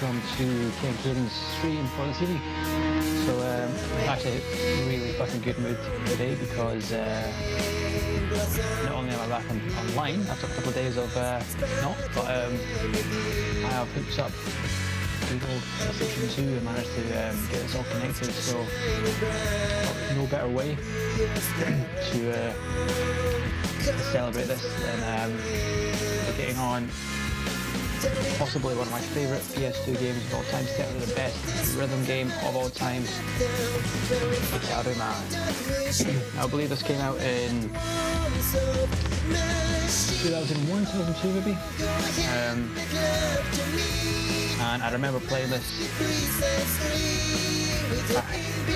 welcome to Ken Caden's stream for this evening. So I'm actually really fucking good mood today because not only am I back online after a couple of days of not, but I have hooked up good old PlayStation 2 and managed to get this all connected, so no better way to celebrate this than getting on possibly one of my favourite PS2 games of all time, certainly the best rhythm game of all time, Gitaroo, man. I believe this came out in 2001, 2002 maybe, and I remember playing this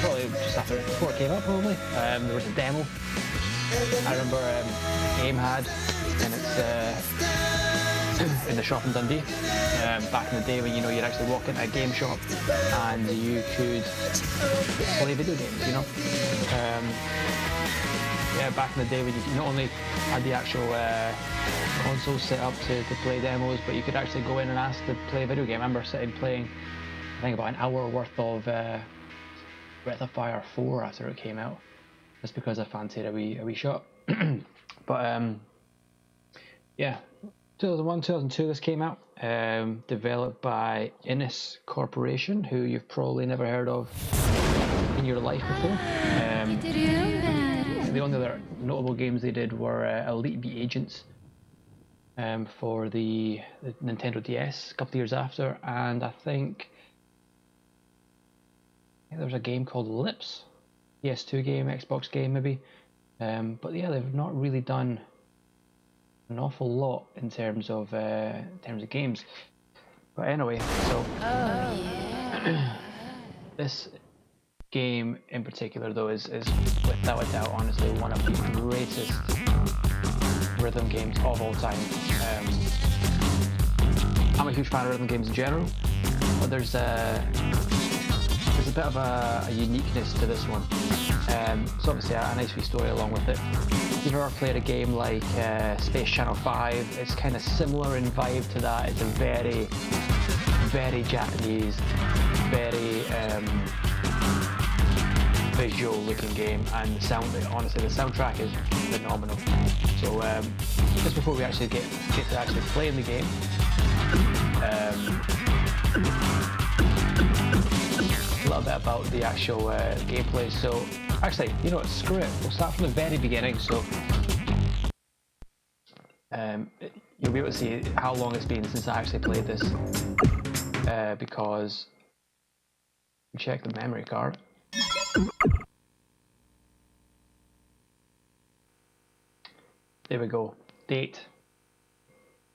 probably just after, before it came out probably. There was a demo I remember AIM had, and it's in the shop in Dundee, back in the day when you'd actually walk into a game shop and you could play video games, yeah, back in the day when you not only had the actual console set up to play demos, but you could actually go in and ask to play a video game. I remember sitting playing, I think about an hour worth of Breath of Fire 4 after it came out, just because I fancied a wee shot. But yeah, 2001, 2002 this came out, developed by Innis Corporation, who you've probably never heard of in your life before. The only other notable games they did were Elite Beat Agents for the Nintendo DS a couple of years after, and I think there was a game called Lips, PS2 game, Xbox game maybe, but yeah, they've not really done an awful lot in terms of games. But anyway, so this game in particular though is without a doubt honestly one of the greatest rhythm games of all time. I'm a huge fan of rhythm games in general, but there's a bit of a uniqueness to this one. So obviously a nice wee story along with it. If you've ever played a game like Space Channel 5, it's kind of similar in vibe to that. It's a very, very Japanese, very visual looking game, and honestly the soundtrack is phenomenal. So just before we actually get to actually playing the game, a little bit about the actual gameplay. So actually, you know what, screw it, we'll start from the very beginning. So you'll be able to see how long it's been since I actually played this, because check the memory card. There we go. Date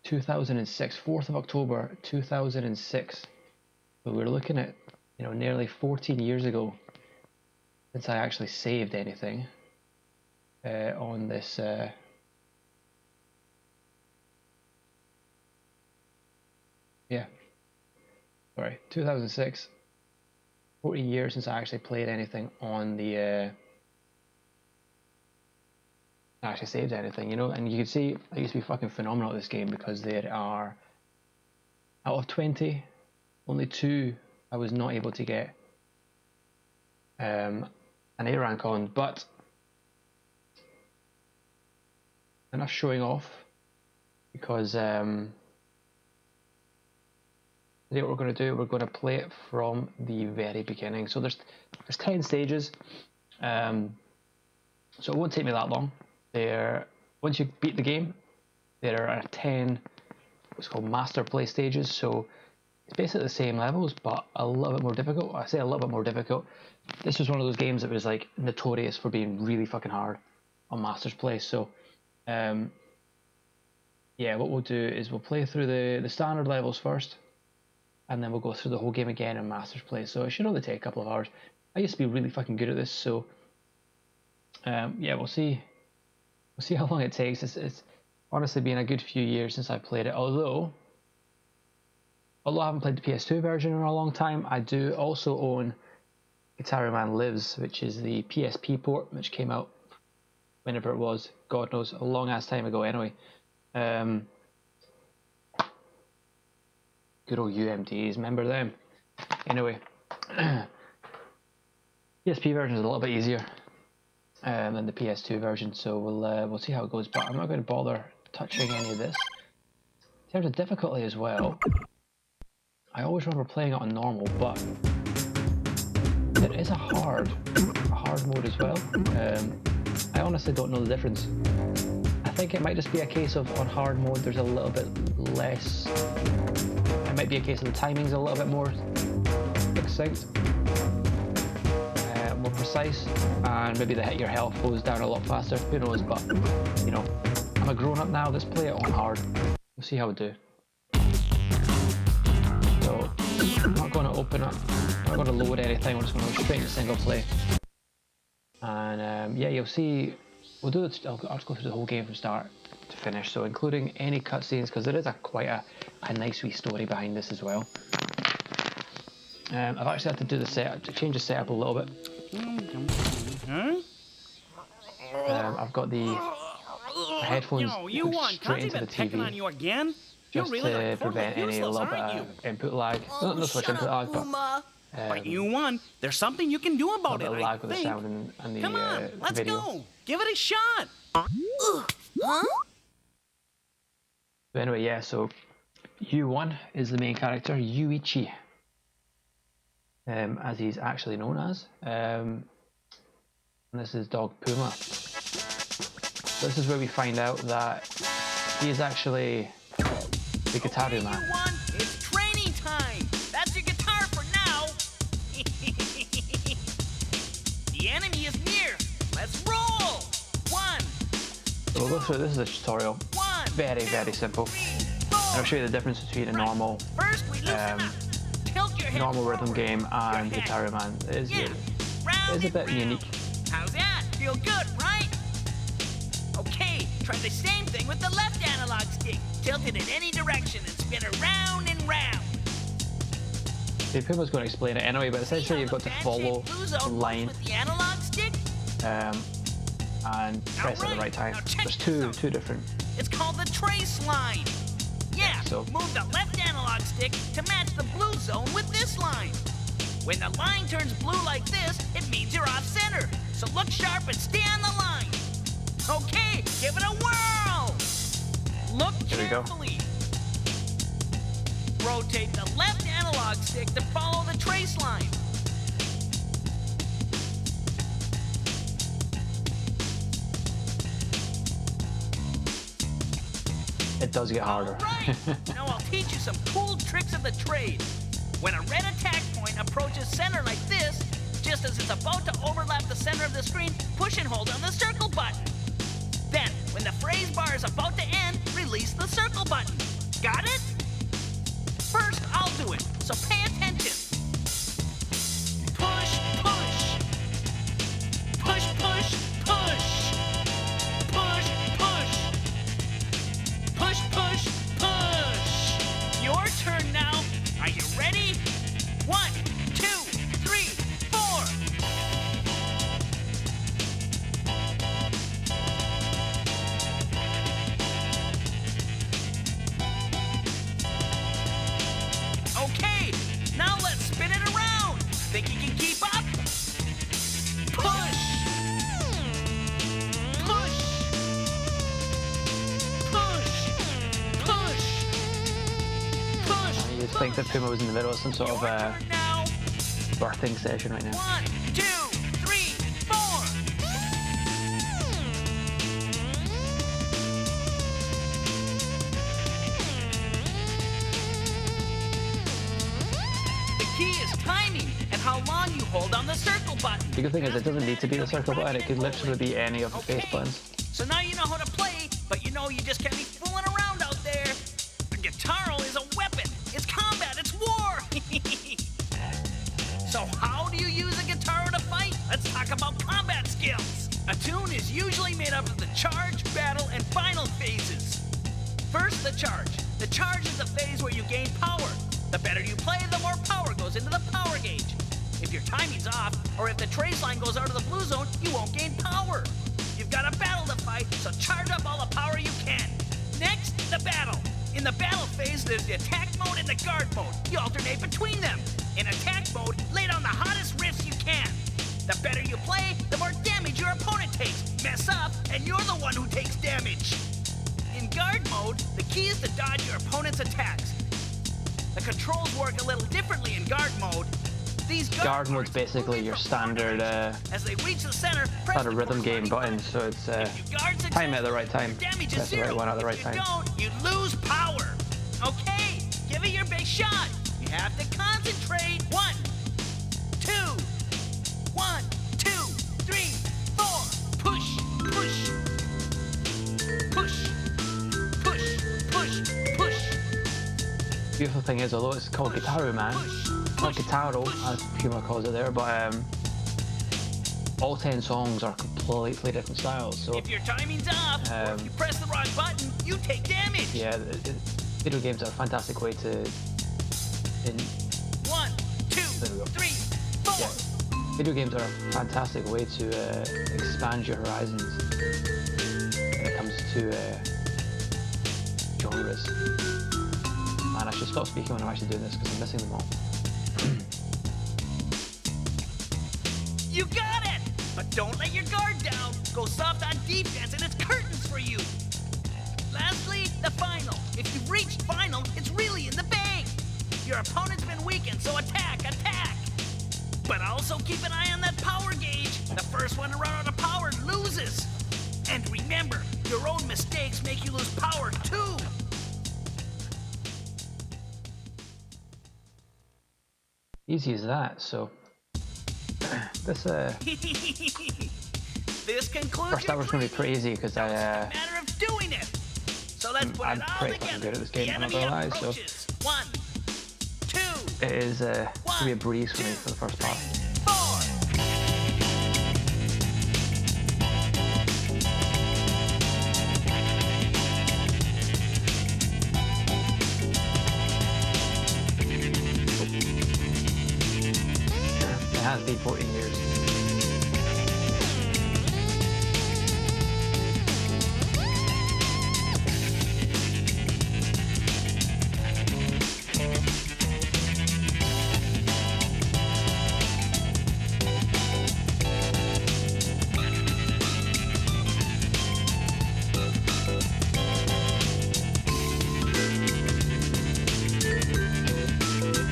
2006, 4th of October 2006. So we're looking at nearly 14 years ago since I actually saved anything on this yeah, sorry, 2006, 14 years since I actually played anything on the actually saved anything, and you can see I used to be fucking phenomenal at this game, because there are, out of 20, only 2 I was not able to get an A rank on, but enough showing off, because today what we're going to do, we're going to play it from the very beginning. So there's 10 stages, so it won't take me that long. Once you beat the game, there are 10 what's called master play stages, so it's basically the same levels but a little bit more difficult. I say a little bit more difficult. This was one of those games that was like notorious for being really fucking hard on Masters Play. So yeah, what we'll do is we'll play through the standard levels first, and then we'll go through the whole game again in Masters Play. So it should only take a couple of hours. I used to be really fucking good at this, so yeah, we'll see how long it takes. It's honestly been a good few years since I played it, although I haven't played the PS2 version in a long time. I do also own Gitaroo Man Lives, which is the PSP port, which came out whenever it was, God knows, a long ass time ago anyway. Good old UMDs, remember them? Anyway, PSP version is a little bit easier than the PS2 version, so we'll see how it goes. But I'm not going to bother touching any of this. In terms of difficulty as well, I always remember playing it on normal, but there is a hard mode as well. I honestly don't know the difference. I think it might just be a case of on hard mode there's a little bit less. It might be a case of the timing's a little bit more succinct, more precise, and maybe your health goes down a lot faster. Who knows? But you know, I'm a grown up now. Let's play it on hard. We'll see how we do. So I'm not going to open up. I'm not going to load anything. I'm just going to go straight into single play. And yeah, you'll see. We'll do it. I'll just go through the whole game from start to finish. So including any cutscenes, because there is quite a nice wee story behind this as well. I've actually had to do the setup, to change the setup a little bit. I've got the headphones straight into the TV, just to prevent any little bit of input lag. Not so much input lag, but you won. There's something you can do about it, a lag with the sound and the Come on, let's video. go. Give it a shot. Huh? But anyway, yeah, so U1 is the main character, Yuichi, as he's actually known as. And this is dog Puma. So this is where we find out that he is actually the Gitaroo man. U1, it's training time. That's your guitar for now. The enemy is near. Let's roll. 1. So we'll go through. This is a tutorial. 1. Very, very simple. And I'll show you the difference between a normal, First, we loosen up. Tilt your head normal rhythm forward. game and Your head. Gitaroo man. It is Round a and bit round. unique. How's that? Feel good, right? Okay, try the same thing with the left analog stick. Tilt it in any direction and spin it round and round. See, Puma's going to explain it anyway, but essentially you've got to follow the line with the analog stick. and press it at the right time. There's two different. It's called the trace line. Yeah, So move the left analog stick to match the blue zone with this line. When the line turns blue like this, it means you're off center. So look sharp and stay on the line. Okay, give it a whirl. Look Here we go. carefully. Rotate the left analog stick to follow the trace line. it does get harder. Right. Now I'll teach you some cool tricks of the trade. When a red attack point approaches center like this, just as it's about to overlap the center of the screen, push and hold on the circle button. Then, when the phrase bar is about to end, release the circle button. Got it? First, I'll do it, so pay attention. Push, push. Push, push, push. Push, push. Push, push, push. Your turn now. Are you ready? 1, 2, 3, 4. Okay, now let's spin it around. Think you can keep up? Push. Push. Push. Push. Push. You'd think that Puma was in the middle of some sort of Your turn now. birthing session right now. 1, 2, 3, 4. The key is timing and how long you hold on the circle button. The good thing is it doesn't need to be the circle button, it could literally be any of the face buttons. So now you know how to play, but you know you just can't be fooling around out there. A Gitaroo is a weapon. It's combat. It's war. So how do you use a Gitaroo to fight? Let's talk about combat skills. A tune is usually made up of the charge, battle, and final phases. First, the charge. The charge is the phase where you gain power. The better you play, the more power goes into the power gauge. If your timing's off, or if the trace line goes out of the blue zone, you won't gain power. You've got a battle to fight, so charge up all the power you can. Next, the battle. In the battle phase, there's the attack mode and the guard mode. You alternate between them. In attack mode, lay down the hottest riffs you can. The better you play, the more damage your opponent takes. Mess up, and you're the one who takes damage. In guard mode, the key is to dodge your opponent's attacks. The controls work a little differently in guard mode. These Guard mode's basically your standard as they reach the center, press kind of rhythm game button, so it's time at the right time. Damage is Press the right zero. one at the right If time. you don't, you lose power. Okay, give it your big shot. You have to concentrate. 1, 2, 1, 2, 3, 4. Push, push, push, push, push, push. Beautiful thing is, although it's called Gitaroo, man, not Gitaroo as Puma calls it there, but all 10 songs are completely different styles. So if your timing's off, or if you press the wrong button, you take damage. yeah, video games are a fantastic way to. 1, 2, There we go. 3, 4. Yeah, video games are a fantastic way to expand your horizons when it comes to genres. Man, I should stop speaking when I'm actually doing this because I'm missing them all. You got it! But don't let your guard down. Go soft on defense and it's curtains for you. Lastly, the final. If you've reached final, it's really in the bag. Your opponent's been weakened, so attack, attack. But also keep an eye on that power gauge. The first one to run out of power loses. And remember, your own mistakes make you lose power too. Easy as that. So this This concludes first hour's gonna be pretty easy because It's a matter of doing it. So let's put I'm it all pretty together. fucking good at this game, The I'm not enemy gonna lie, so- approaches. 1, 2, it is gonna be a breeze for me for the first part. 4. It has been 14 years.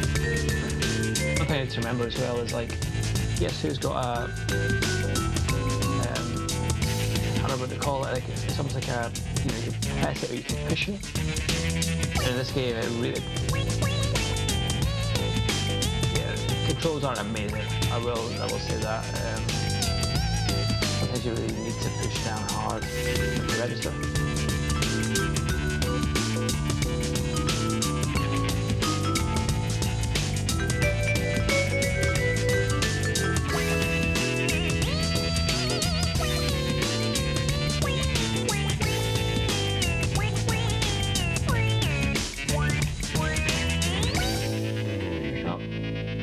One thing to remember as well is like, PS2's got a, I don't know what they call it, like it's almost like a, you know, you press it or you can push it. And in this game, it really, yeah, the controls aren't amazing. I will say that. Sometimes you really need to push down hard to register.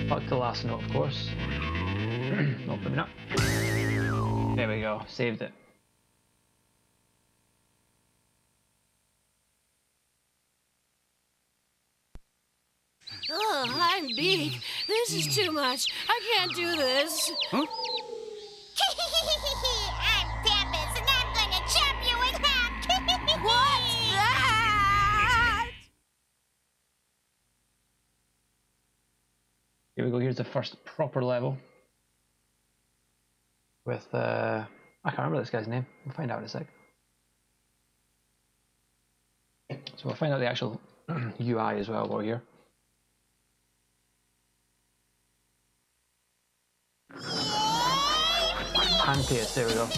Fuck the last note, of course. Not maybe not. There we go, saved it. Oh, I'm beat. This is too much. I can't do this. I'm Peppers, and I'm gonna chop you in half. What's that? Here we go, here's the first proper level. With, I can't remember this guy's name. We'll find out in a sec. So we'll find out the actual UI as well while we're here. Hand paste, there we go. Are you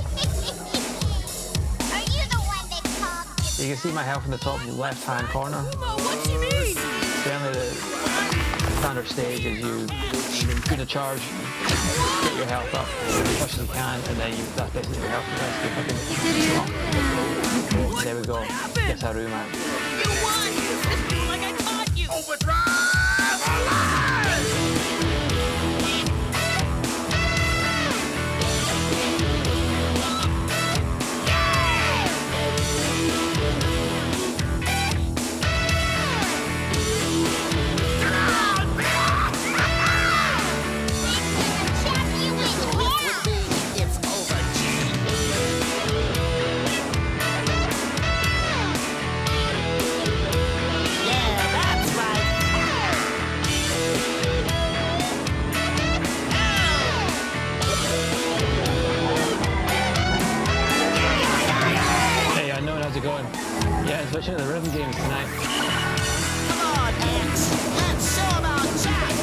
the one that called You can see my health in the top left hand corner. What do you mean? Generally the standard stage is you do the charge, get your health up as much as you can, and then that's basically your health. There we go. Gitaroo, man. You won! Just do like I taught you! Overdrive alive! it going? Yeah, especially the rhythm games tonight. Come on, X. Let's show 'em our jack.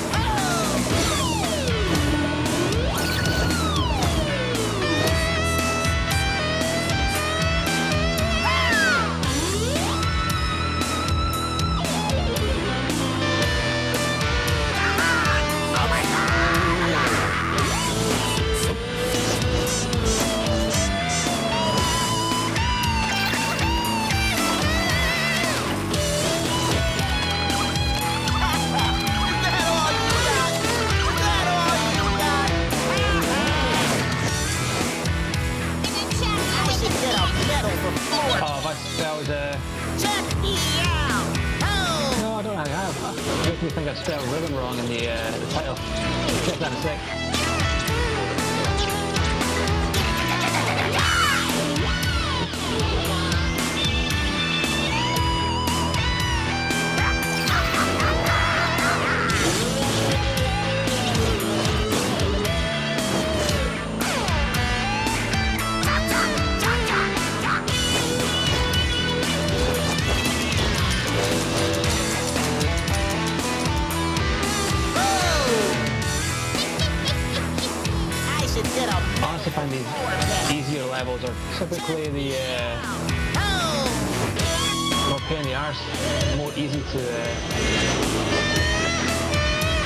Oh, if I spelled, Check me out. Oh. no, I don't think I have. It makes me think I spelled rhythm wrong in the title. Check that in a sec. I should get a I honestly find these easier levels are typically the more pain in the arse, more easy to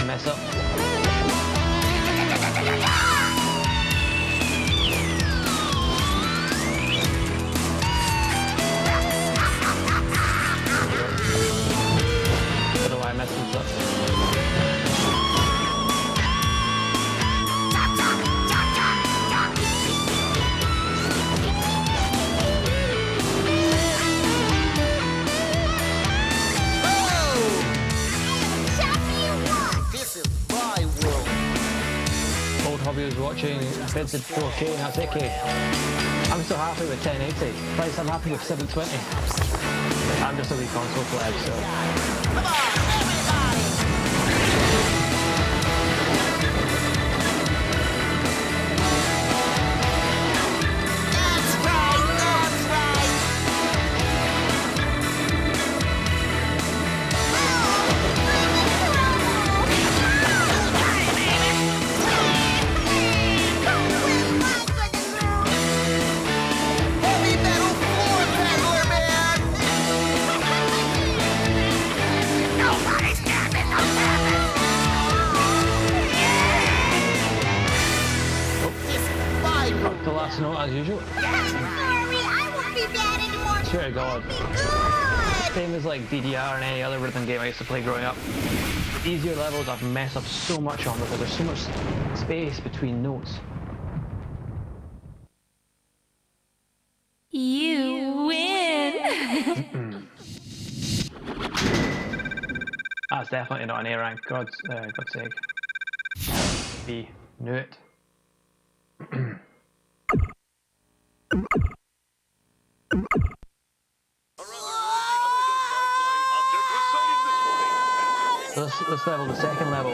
mess up. Don't know why I messed this up. This is my world. Old hobby was watching Vintage 4K and that's 8K. I'm still happy with 1080. Right, I'm happy with 720. I'm just a wee console pleb, so. Come on, everybody. That's right, that's right. Heavy metal floor peddler, man. Nobody's camping, no camping. This is my room. The last note as usual. Sorry, I won't be bad anymore. Swear to God. Be good. Same as like DDR and any other rhythm game I used to play growing up. Easier levels I've messed up so much on because there's so much space between notes. You win. That's definitely not an A rank. God's sake. B. Knew it. So this level, the second level,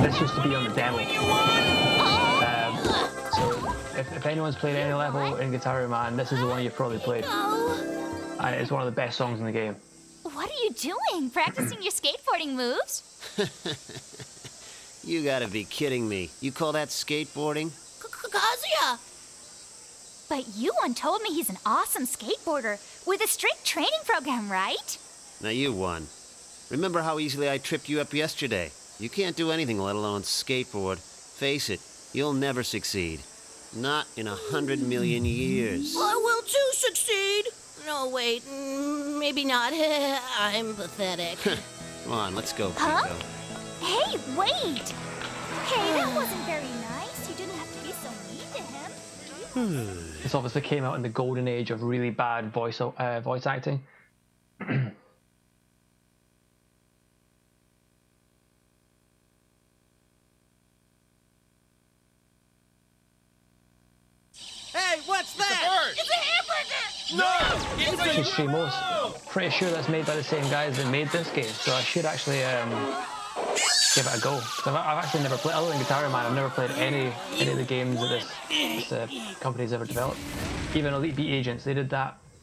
this used to be on the demo. So if anyone's played any level in Gitaroo, man, this is the one you've probably played. And it's one of the best songs in the game. What are you doing? Practicing your skateboarding moves? You gotta be kidding me. You call that skateboarding? Kazuya! But Yuan told me he's an awesome skateboarder with a strict training program, right? Now you won. Remember how easily I tripped you up yesterday? You can't do anything, let alone skateboard. Face it, you'll never succeed. Not in 100 million years. I will too succeed. No, wait, maybe not. I'm pathetic. Come on, let's go, Huh? Pico. Hey, wait! Hey, that wasn't very nice. You didn't have to be so mean to him. This obviously came out in the golden age of really bad voice acting. Hey, what's that? It's a hamburger! No! It's a Shimos. Pretty sure that's made by the same guys that made this game, so I should actually give it a go. I've actually never played, other than Gitaroo Man, I've never played any of the games that this company's ever developed. Even Elite Beat Agents, they did that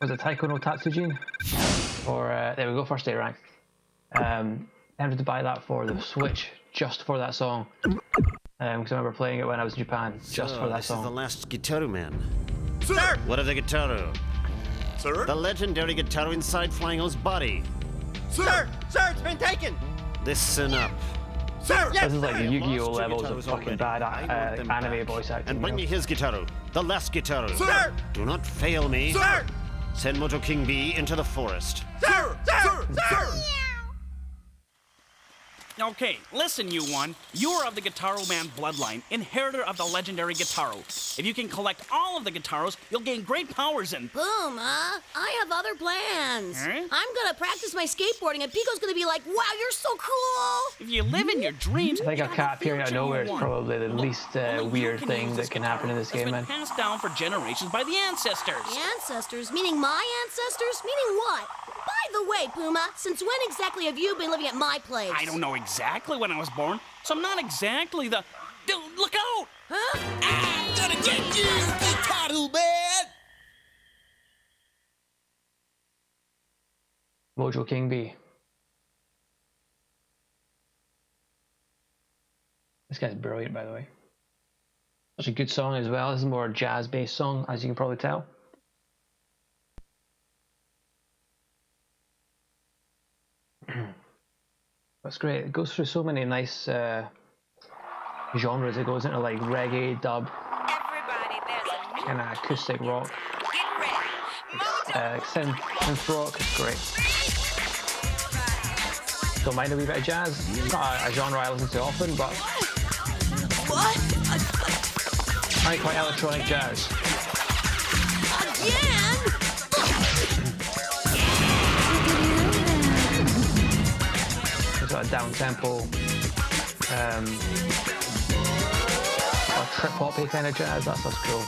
was it Taiko no Tatsujin? Or there we go, first day rank. Tempted to buy that for the Switch just for that song. Because I remember playing it when I was in Japan just for that this song. is the last Gitaroo man. Sir! What of the Gitaroo? Sir? The legendary Gitaroo inside Flyingo's body. Sir! Sir, it's been taken! Listen up. Sir! This is like the I have Yu-Gi-Oh lost your levels of Gitaroos fucking already. bad I want them anime back. voice acting. And bring me his Gitaroo. The last Gitaroo. Sir! Do not fail me. Sir! Send Moto King B into the forest. Sir! Sir! Sir! Okay, listen, you one. You are of the Gitaroo Man bloodline, inheritor of the legendary Gitaroo. If you can collect all of the Gitaroos, you'll gain great powers and... Puma, I have other plans. Huh? I'm gonna practice my skateboarding, and Pico's gonna be like, "Wow, you're so cool!" If you live in your dreams... I think a cat appearing out of nowhere is probably the Look, least only you weird can thing use that this can happen in this Gitaroo. game, man. It's been passed down for generations by the ancestors. The ancestors? Meaning my ancestors? Meaning what? By the way, Puma, since when exactly have you been living at my place? I don't know exactly when I was born, so I'm not exactly the... Dude, look out! Huh? I'm gonna get you, Gitaroo man! Mojo King B. This guy's brilliant, by the way. Such a good song as well. This is more a jazz-based song, as you can probably tell. That's great. It goes through so many nice genres. It goes into like reggae, dub, Everybody, there's a new kind of acoustic rock, get ready. synth rock. It's great. Don't mind a wee bit of jazz. It's not a genre I listen to often, but What? I quite electronic jazz. Again? It's got a down tempo, trip hoppy kind of jazz. That stuff's cool.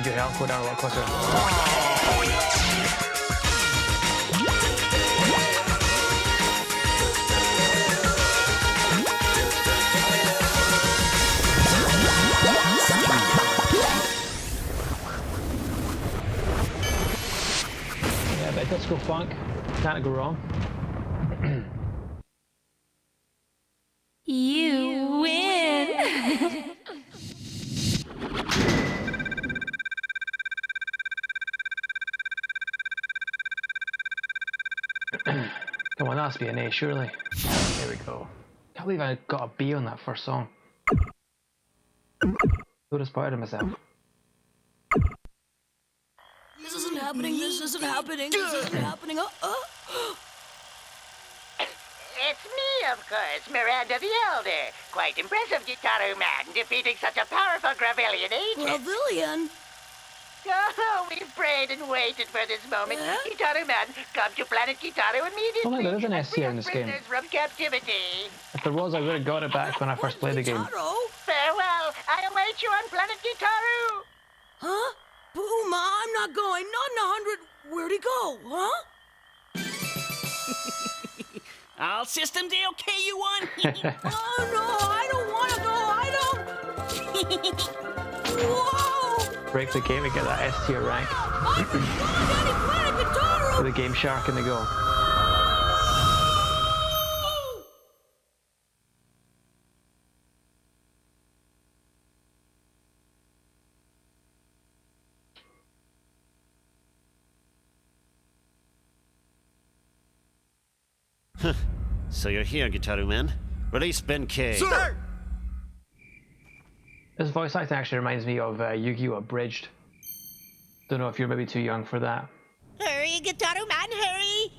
made your health go down a lot quicker. Yeah, but disco funk, can't go wrong. You win! Come on, that has to be an A, surely. There we go. Can't believe I got a B on that first song. So disappointed in myself. This isn't happening, this isn't happening, this isn't happening. It's me, of course, Miranda the Elder. Quite impressive, Gitaroo Man, defeating such a powerful Gravellian agent. Gravellian? Oh, we've prayed and waited for this moment. Gitaroo Man, come to Planet Gitaroo immediately. Oh no, there is an S tier in this game. Prisoners from captivity. If there was, I would have got it back when I first played the game. Gitaroo? Farewell. I await you on Planet Gitaroo. Huh? Puma, I'm not going. Not in 100. Where'd he go, huh? All systems okay, you won? Oh no, I don't want to go. I don't. Whoa! Break the game and get that S tier rank. I forgot any Planet Gitaroo. With the Game Shark in the go. So you're here, Gitaroo Man. Release Ben K. Sir! This voice acting actually reminds me of Yu-Gi-Oh! Abridged. Don't know if you're maybe too young for that. Hurry, Gitaroo Man, hurry!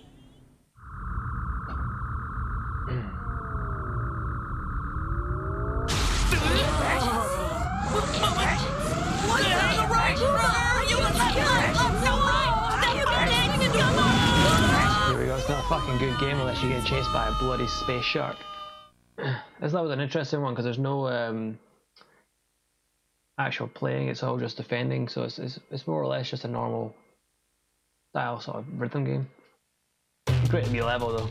Here we go, it's not a fucking good game unless you get chased by a bloody space shark. This level was an interesting one because there's no actual playing, it's all just defending, so it's more or less just a normal style sort of rhythm game. Great to be level though.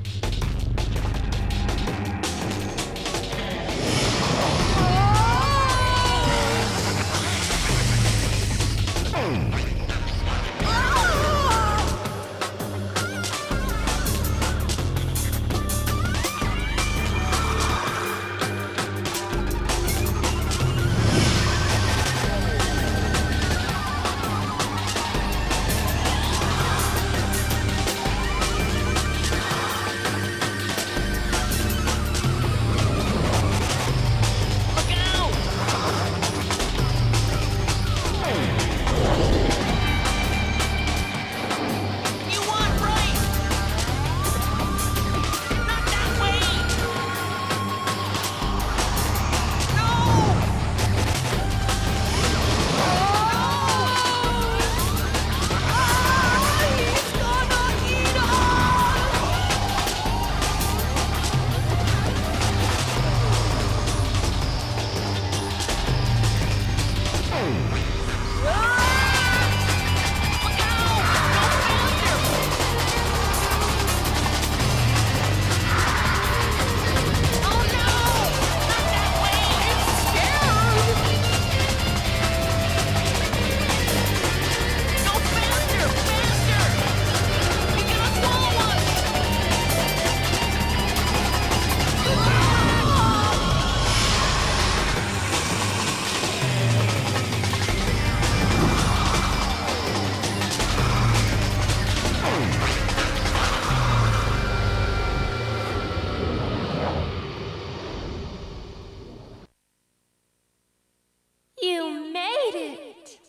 You made it!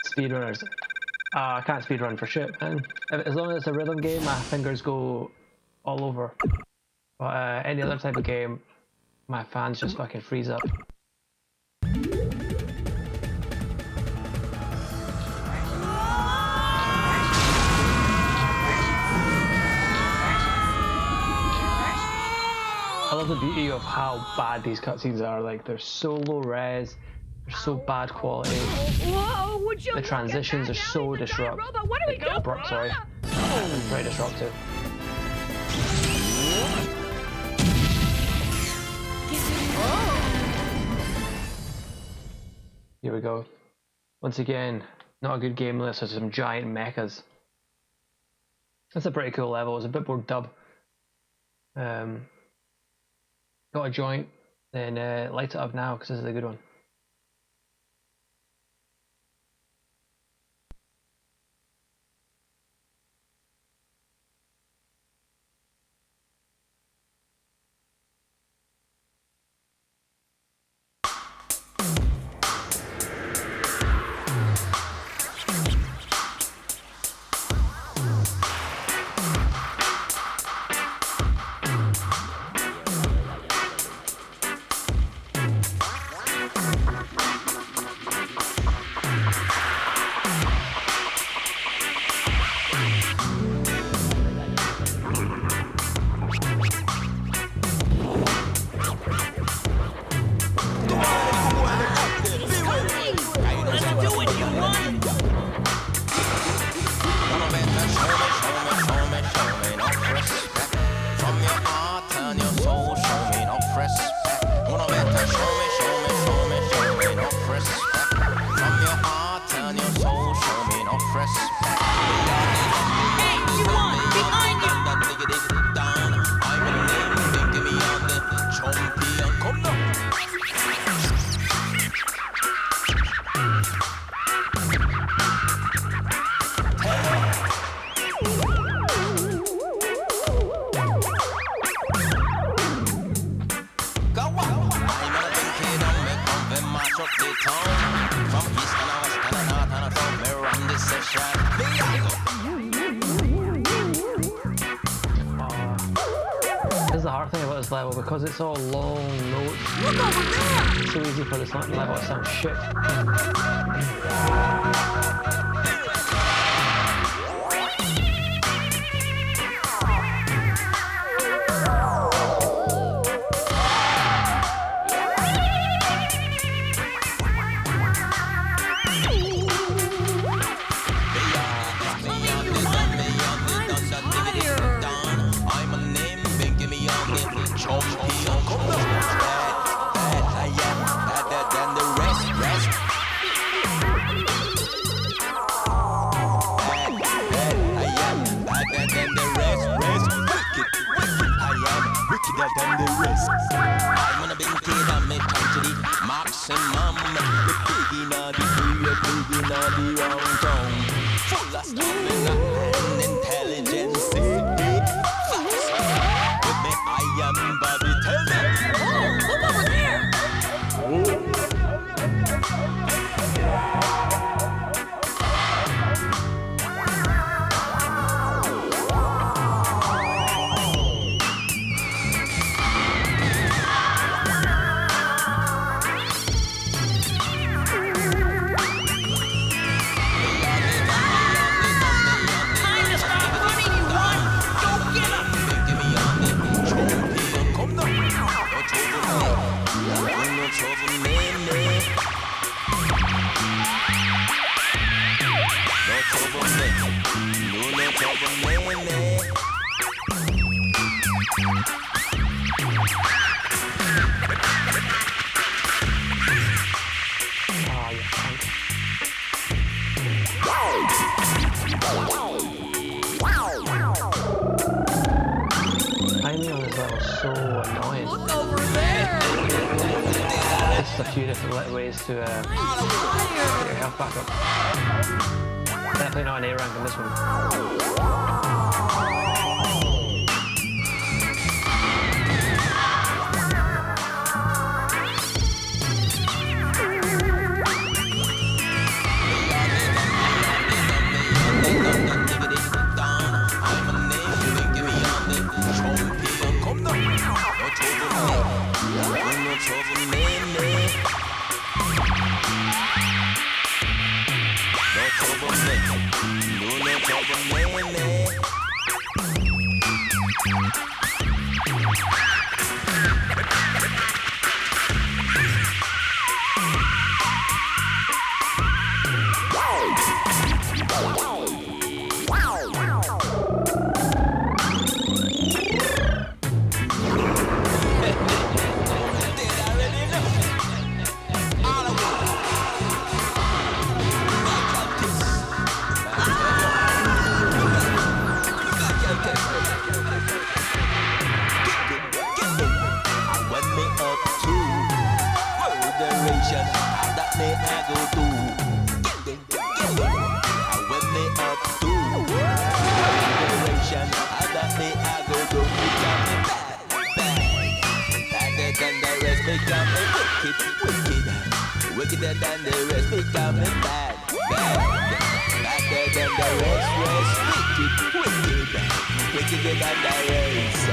Speedrunners. I can't speedrun for shit, man. As long as it's a rhythm game, my fingers go all over. But any other type of game, my fans just fucking freeze up. I love the beauty of how bad these cutscenes are. Like, they're so low res, they're so bad quality. Whoa, would you The transitions are so disruptive. What do we do? Abrupt, sorry. Very disruptive. Here we go. Once again, not a good game unless there's some giant mechas. That's a pretty cool level. It's a bit more dub. Got a joint, then light it up now because this is a good one. Level because it's all long notes. Look over there! It's so easy for this level to sound shit. A few different ways to get your health back up. Definitely not an A rank in this one. generation, that me I go do. And when me up to generation, that me I go do. Me got me bad, bad, badder than the rest. Me got me wicked, wicked, wickeder than the rest. Me got me bad, bad, badder than the rest. Wicked, wicked, wickeder than the rest.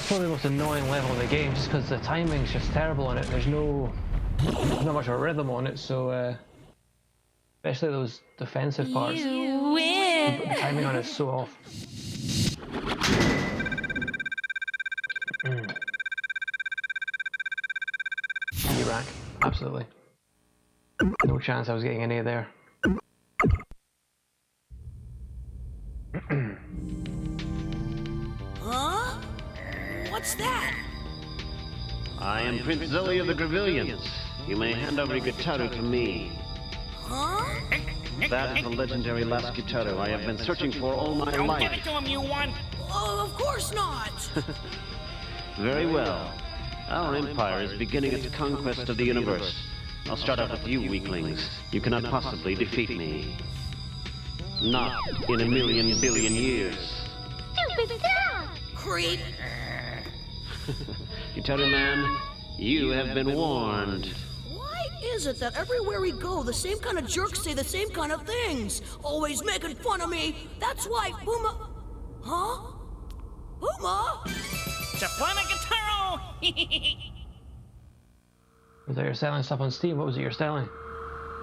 Probably the most annoying level of the game, just because the timing's just terrible on it. There's not much of a rhythm on it, so especially those defensive parts. You win. The timing on it is so off. E-rack, absolutely. No chance I was getting any there. Huh? What's that? I am Prince Zoe of the Gravillions. You may hand over your Gitaroo to me. Huh? That is the legendary last Gitaroo I have been searching for all my Don't life. give it to him, you one. Oh, of course not. Very well. Our empire is beginning its conquest of the universe. I'll start out with you, weaklings. You cannot possibly defeat me. Not in a million billion years. Stupid dog. Creep. Gitaroo man, you have been warned. Why is it that everywhere we go, the same kind of jerks say the same kind of things? Always making fun of me. That's why Puma... Huh? Puma? Chaplana Gitaroo! Was that you're selling stuff on Steam? What was it you're selling?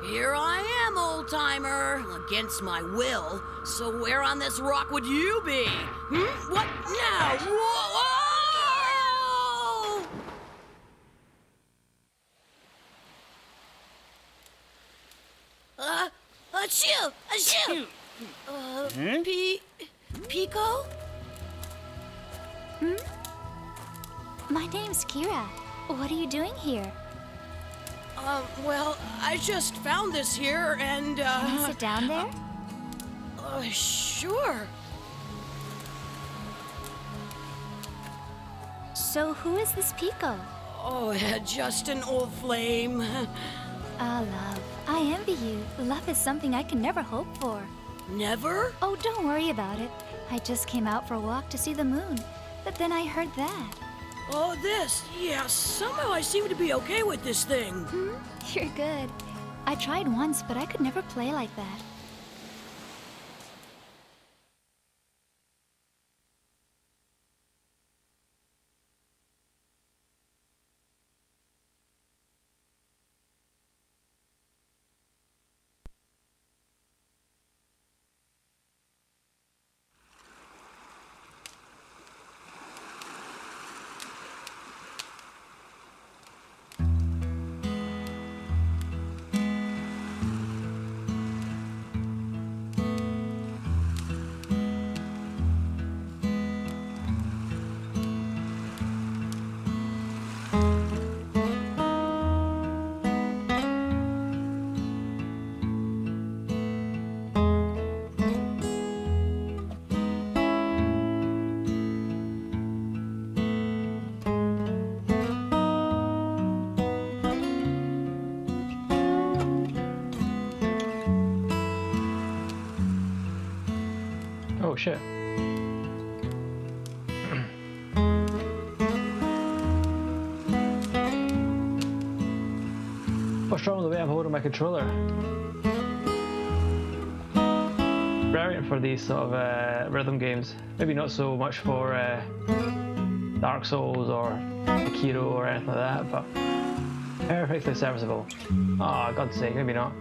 Here I am, old-timer. Against my will. So where on this rock would you be? Hmm? What now? Whoa! Achoo! Achoo! Pico? My name's Kira. What are you doing here? Well, I just found this here and, Can I sit down there? Sure. So who is this Pico? Oh, just an old flame. Ah, love. I envy you. Love is something I can never hope for. Never? Oh, don't worry about it. I just came out for a walk to see the moon. But then I heard that. Oh, this. Yeah, somehow I seem to be okay with this thing. You're good. I tried once, but I could never play like that. Oh shit. What's wrong with the way I'm holding my controller? Brilliant for these sort of rhythm games. Maybe not so much for Dark Souls or Sekiro or anything like that, but perfectly serviceable. Oh, God's sake, maybe not.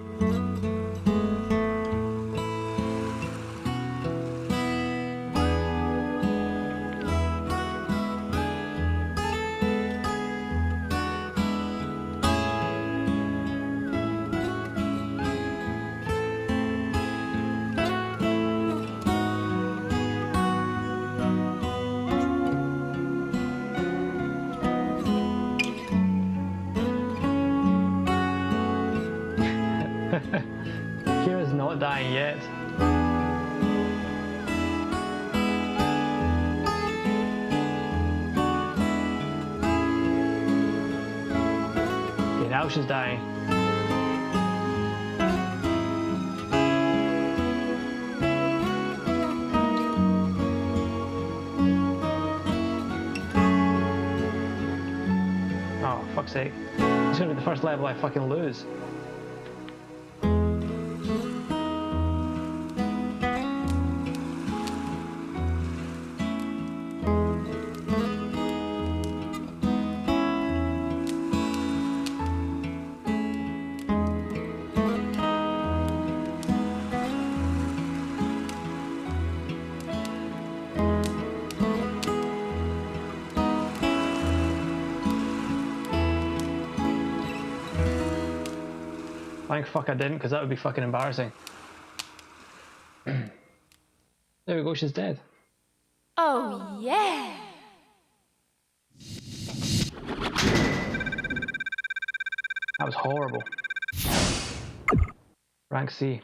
not dying yet. Okay, now she's dying. Oh, fuck's sake. It's gonna be the first level I fucking lose. Thank fuck I didn't, because that would be fucking embarrassing. There we go, she's dead. Oh, yeah. That was horrible. Rank C.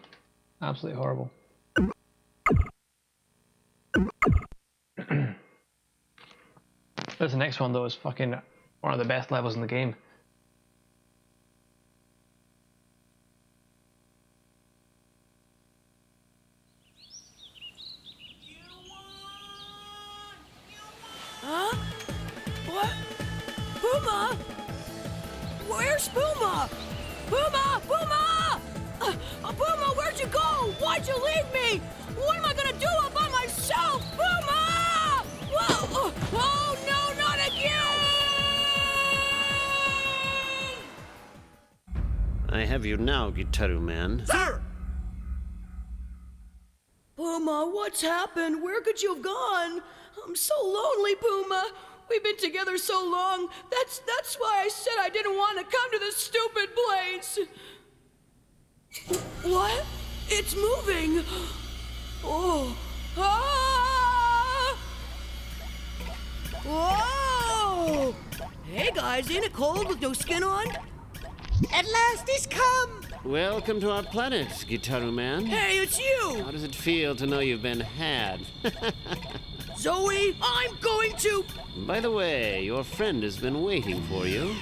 Absolutely horrible. This next one though is fucking one of the best levels in the game. Huh? What? Puma? Where's Puma? Puma! Puma! Puma, where'd you go? Why'd you leave me? What am I gonna do all by myself? Puma! Whoa! Oh no, not again! I have you now, Gitaroo man. Sir! Puma, what's happened? Where could you have gone? I'm so lonely, Puma. We've been together so long. That's why I said I didn't want to come to this stupid place. What? It's moving. Oh. Ah! Whoa! Hey guys, ain't it cold with no skin on? At last he's come! Welcome to our planet, Gitaroo man. Hey, it's you! How does it feel to know you've been had? Zoe, I'm going to... By the way, your friend has been waiting for you.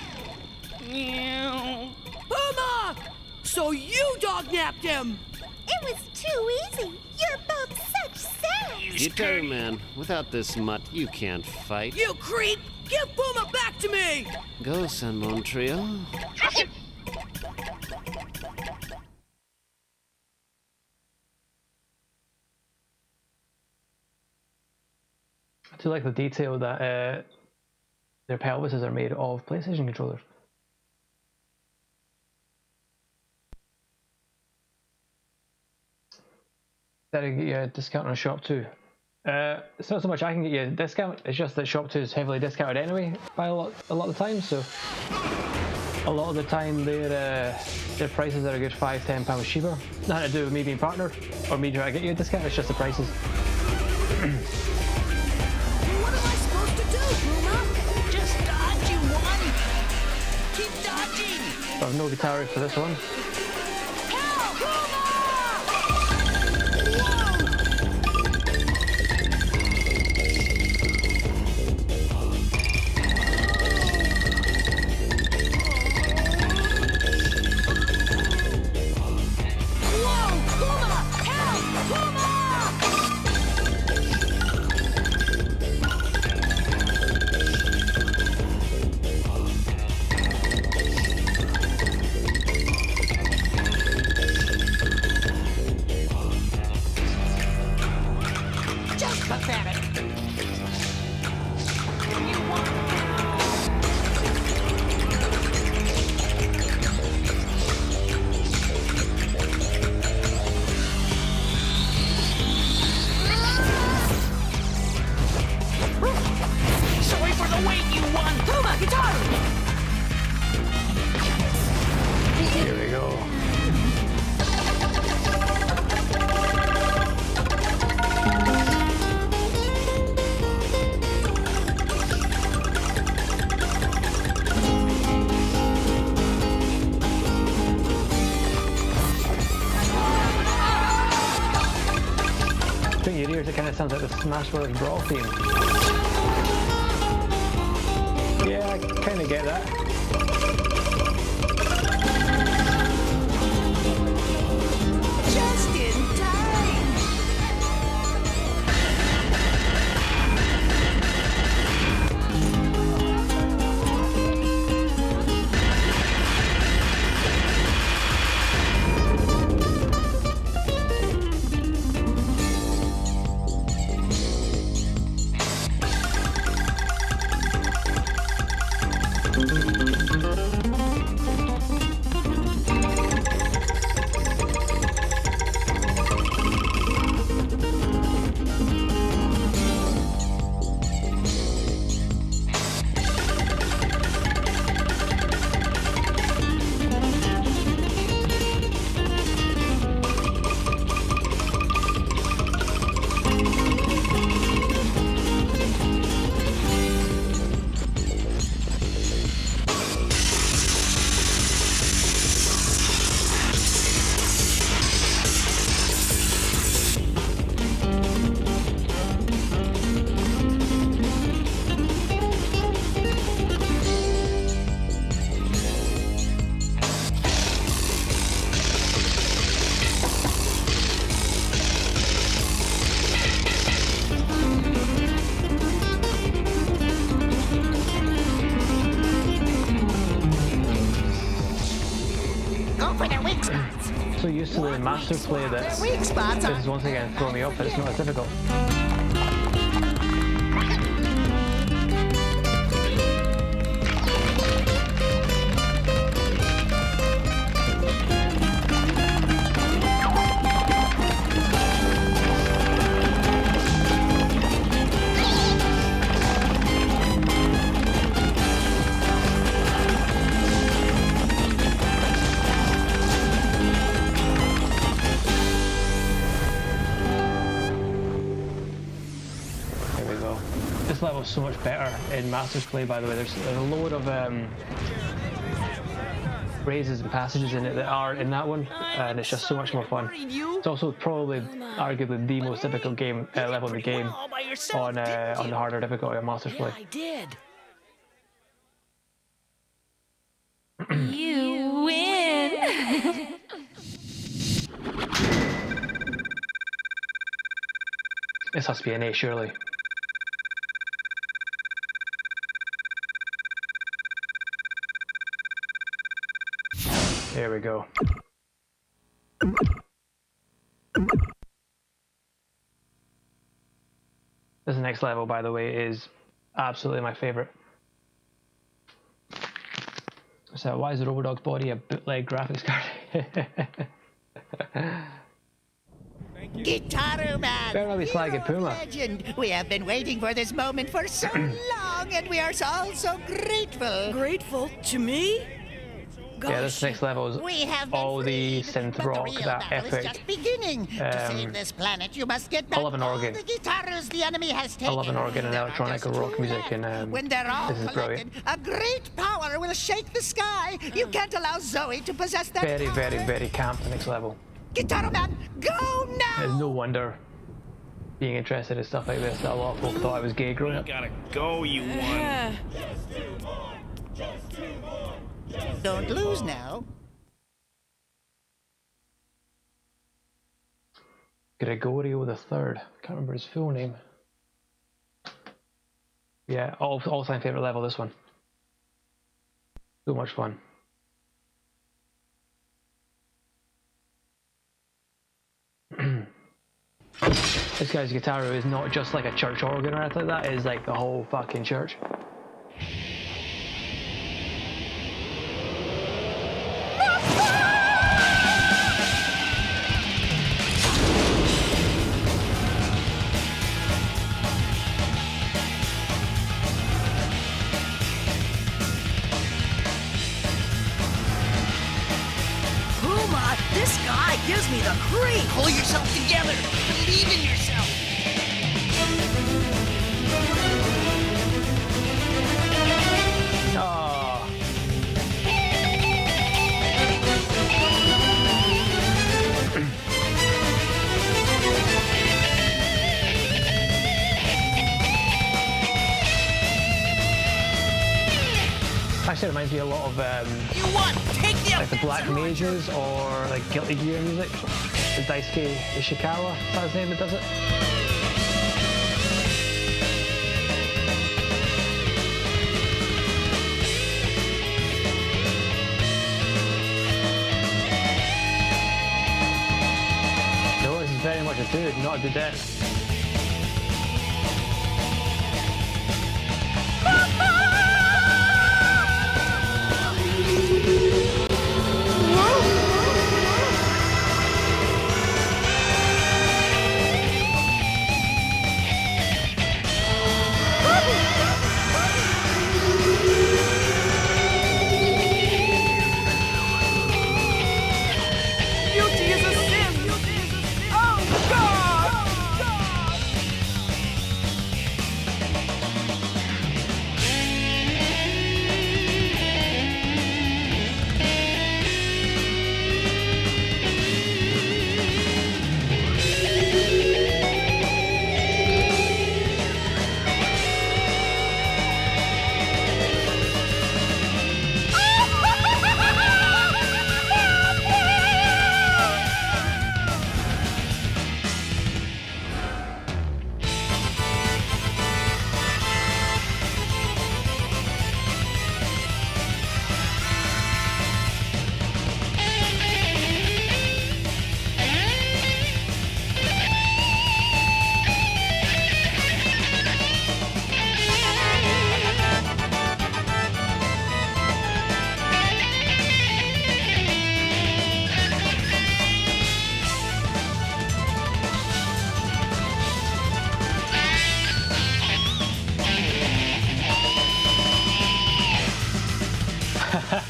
Puma! So you dog-napped him! It was too easy. You're both such saps. Gitaroo man, without this mutt, you can't fight. You creep! Give Puma back to me! Go, San Montreal. I do like the detail that their pelvises are made of PlayStation controllers. That I get you a discount on Shop 2. It's not so much I can get you a discount, it's just that Shop 2 is heavily discounted anyway by a lot of the time, so a lot of the time their prices are a good £5–10 cheaper. Nothing to do with me being partnered or me trying to get you a discount, it's just the prices. What am I supposed to do, Puma? Just dodge, you one! Keep dodging! So I've no Gitaroo for this one. Help, Puma! between your ears, it kind of sounds like the Smash Bros. Brawl theme. Yeah, I kind of get that. Just in time. So used to the master play that this is once again throwing me off, but it's not as difficult. This level is so much better in Master's Play, by the way. There's a load of phrases and passages in it that aren't in that one, and it's just so much more fun. It's also probably arguably the most difficult game level in the game on the harder difficulty on Master's Play. I did. You win! This has to be an A, surely. There we go. This next level, by the way, is absolutely my favorite. So why is the Robodog's body a bootleg graphics card? Gitaroo Man! Better not be slagging Puma. Legend! We have been waiting for this moment for so long, and we are all so grateful. Grateful to me? Yeah, this next level is all the synth rock, that epic. Just beginning. To save this planet, you must get back I love an organ. all the guitars the enemy has taken. I love an organ and electronic rock music, and when they're all this is brilliant. a great power will shake the sky. You can't allow Zoe to possess that Very, power. very, very camp, the next level. Gitaroo Man, go now! It's no wonder being interested in stuff like this that a lot of folk thought I was gay growing up. Gotta go, you one. Don't lose now. Gregorio the Third. Can't remember his full name. Yeah, all-time favorite level. This one. So much fun. This guy's Gitaroo is not just like a church organ or anything like that. It is like the whole fucking church. Puma, this guy gives me the creep. Pull yourself together. Believe in yourself. Oh. actually reminds me a lot of You won! Take the like the Black Mages or like Guilty Gear music. The Daisuke Ishikawa, is that his name that does it? No, this is very much a dude, not a dudette. Beauty is a sin! Oh, God!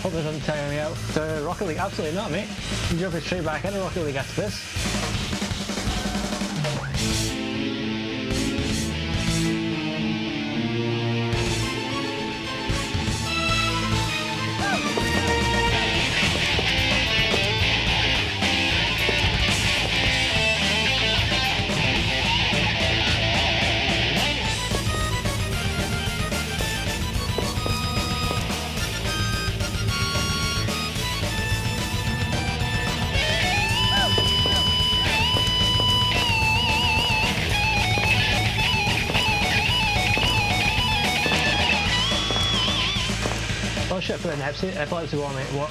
Hope this doesn't tire me out. So Rocket League, absolutely not, mate. I'm jumping straight back into Rocket League after this. Oh shit, put an epilepsy warning. What?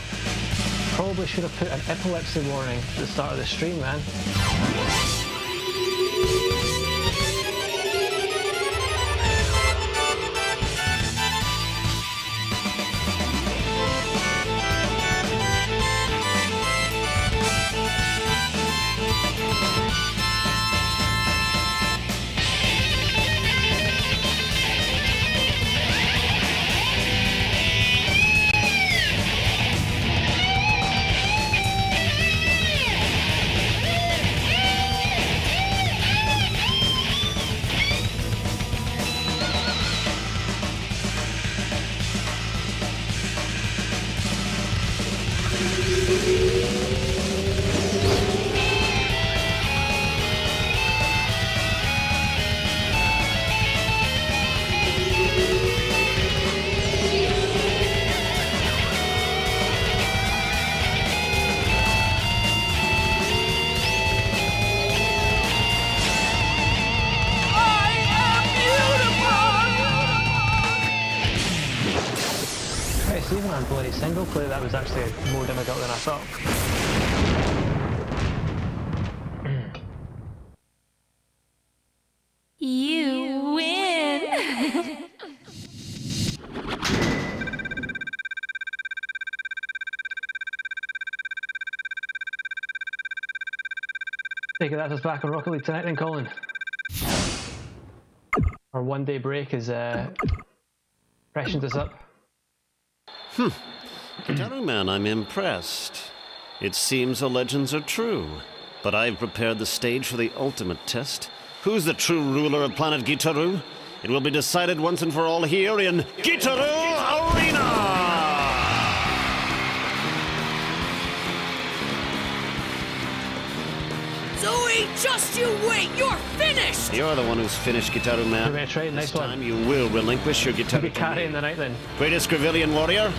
Probably should have put an epilepsy warning at the start of the stream, man. Even on bloody single player, that was actually more difficult than I thought. You win! Take it, that's us back on Rocket League tonight then, Colin. Our one-day break is freshened us up. Gitaroo man, I'm impressed. It seems the legends are true. But I've prepared the stage for the ultimate test. Who's the true ruler of planet Gitaroo? It will be decided once and for all here in Gitaroo Arena! Zoe, just you wait! You're finished! You're the one who's finished, Gitaroo Man. That's right, nice This one. time you will relinquish your guitar. Be carrying the night then. Greatest Gravillian warrior,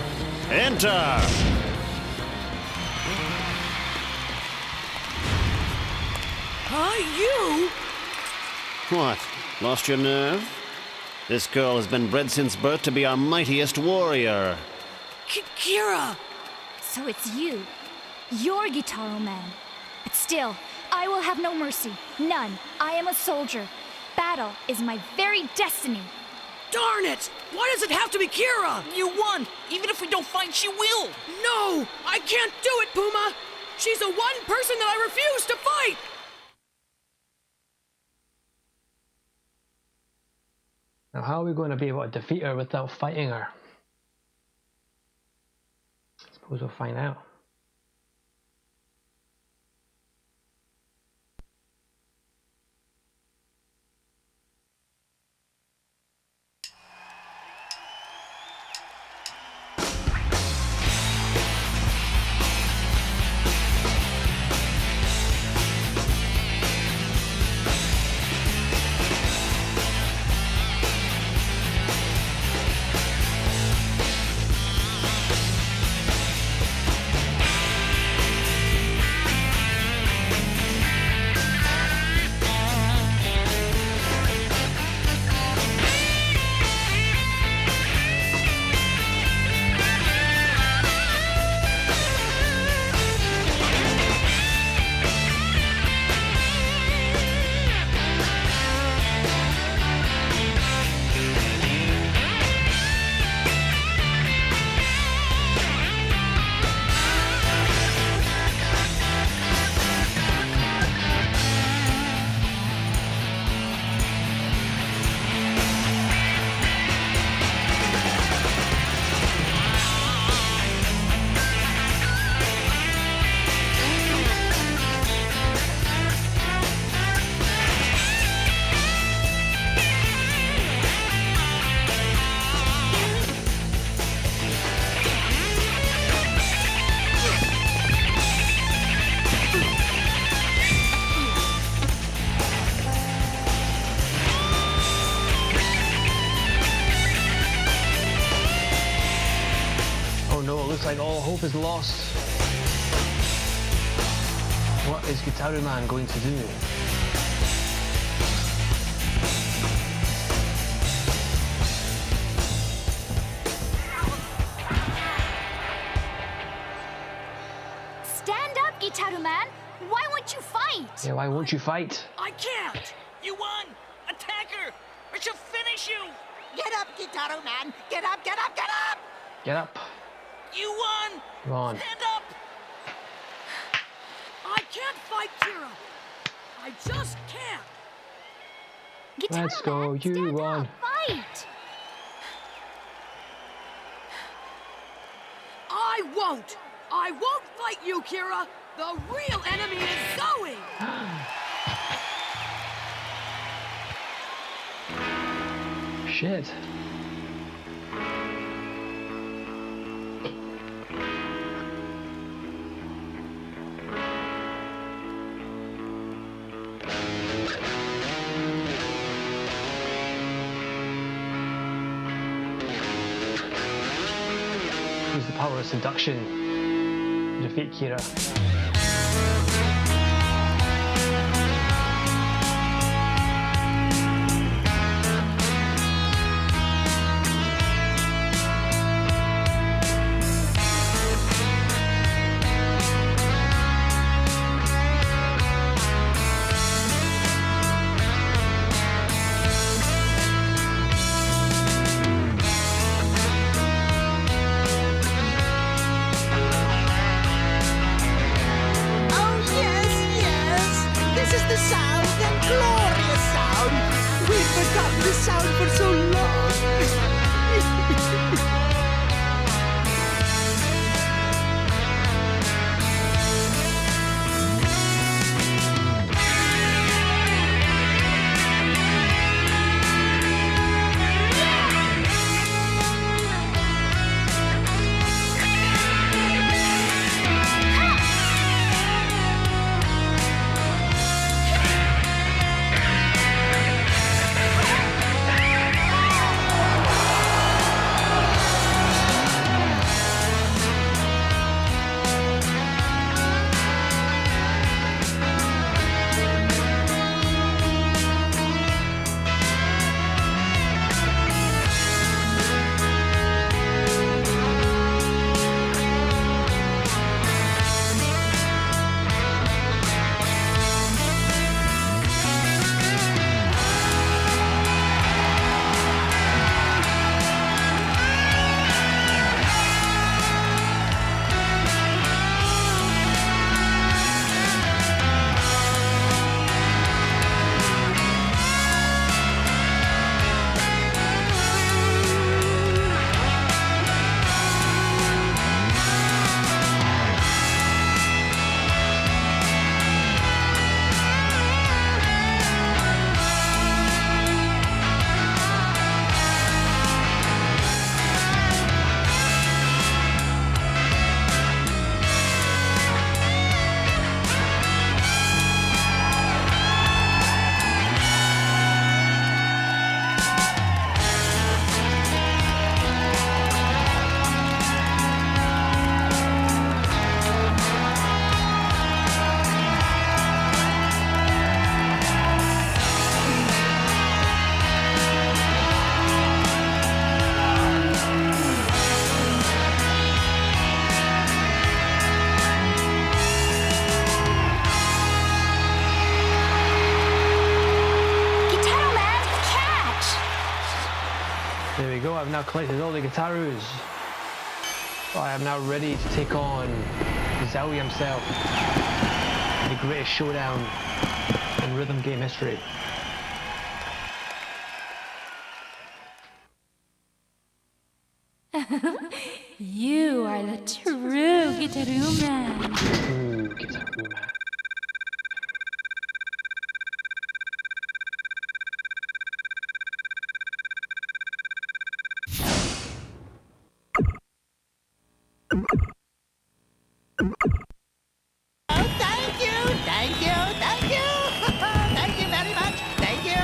enter! Huh? You? What? Lost your nerve? This girl has been bred since birth to be our mightiest warrior. Kira! So it's you. You're Gitaroo Man. But still, I will have no mercy. None. I am a soldier. Battle is my very destiny. Darn it! Why does it have to be Kira? You won! Even if we don't fight, she will! No! I can't do it, Puma! She's the one person that I refuse to fight! Now, how are we going to be able to defeat her without fighting her? I suppose we'll find out. Looks like all hope is lost. What is Gitaroo Man going to do? Stand up, Gitaroo Man. Why won't you fight? Yeah, why won't you fight? I can't! You won! Attack her! Or she'll finish you! Get up, Gitaroo Man! Get up, get up, get up! Get up. You won! Come on. Stand up! I can't fight Kira! I just can't! Gitaroo Let's go, Man, you stand won. up, fight! I won't! I won't fight you, Kira! The real enemy is Zoe! Shit. Use the power of seduction to defeat Kira. go, I've now collected all the Gitaroos. So I am now ready to take on Zowie himself. The greatest showdown in rhythm game history. You are the true Gitaroo man. True Gitaroo man. Thank you, thank you, thank you. Thank you very much, thank you.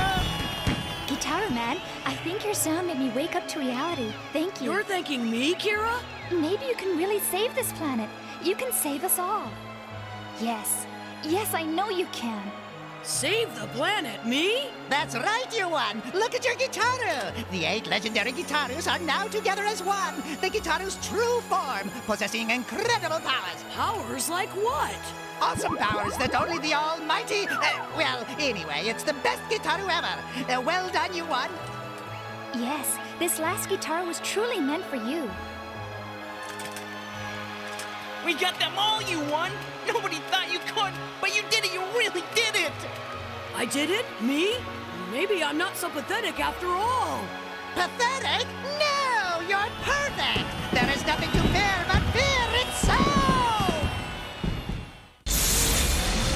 Gitaroo man, I think your sound made me wake up to reality. Thank you. You're thanking me, Kira? Maybe you can really save this planet. You can save us all. Yes. Yes, I know you can. Save the planet, me? That's right, you one. Look at your Gitaroo. The 8 legendary Gitaroos are now together as one. The Gitaroo's true form, possessing incredible powers. Powers like what? Awesome powers that only the almighty... well, anyway, it's the best Gitaroo ever. Well done, you one. Yes, this last guitar was truly meant for you. We got them all, you won! Nobody thought you could, but you did it! You really did it! I did it? Me? Maybe I'm not so pathetic after all. Pathetic? No, you're perfect. There is nothing to fear but fear itself.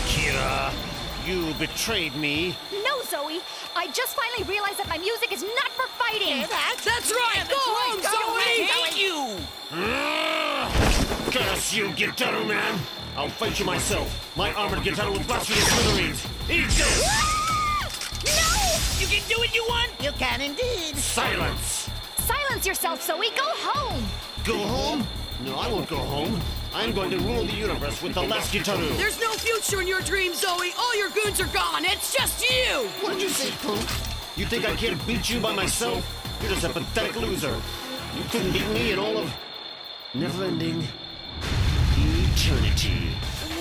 Kira, you betrayed me. No, Zoe! I just finally realized that my music is not for fighting! That's right! Go home, Zoe! Thank you! Curse you, Gitaroo man! I'll fight you myself. My armored Gitaroo will blast you to smithereens. Eat this! No! You can do it, you won! You can indeed. Silence! Silence yourself, Zoe! Go home! Go home? No, I won't go home. I'm going to rule the universe with the last Gitaroo. There's no future in your dreams, Zoe! All your goons are gone! It's just you! What'd you say, Pooh? You think I can't beat you by myself? You're just a pathetic loser. You couldn't beat me in all of... never-ending... eternity.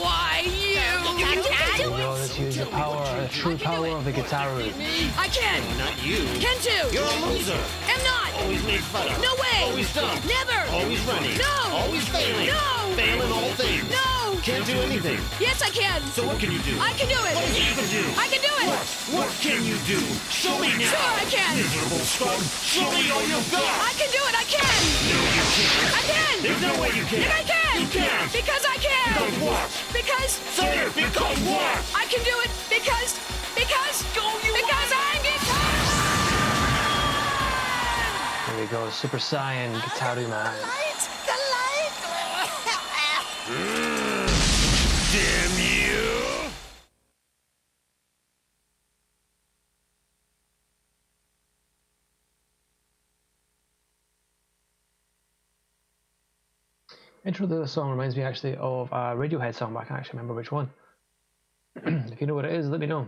Why, you? There you go, let's use the power, the true power of the Gitaroo. I can! Not you. Can too! You're a loser. Am not! Always made fun of. No way! Always dumb. Never! Always running. No! Always failing. No! Fail in all things. No! Can't do anything. Yes, I can! So what can you do? I can do it! What is it you can do? I can do it! What can you do? Show me now. Sure, I can! Miserable scrub. Show me all you've got. I can do it! I can! No, you can't. I can! There's no way you can. And I can! You can't. Because I can! Because what? Because... Say it. Because what? I can do it because... Go, you because I'm Gitaroo! There we go, Super Saiyan Gitaroo man. The light! Damn you! Intro to the song reminds me actually of a Radiohead song, but I can't actually remember which one. If you know what it is, let me know.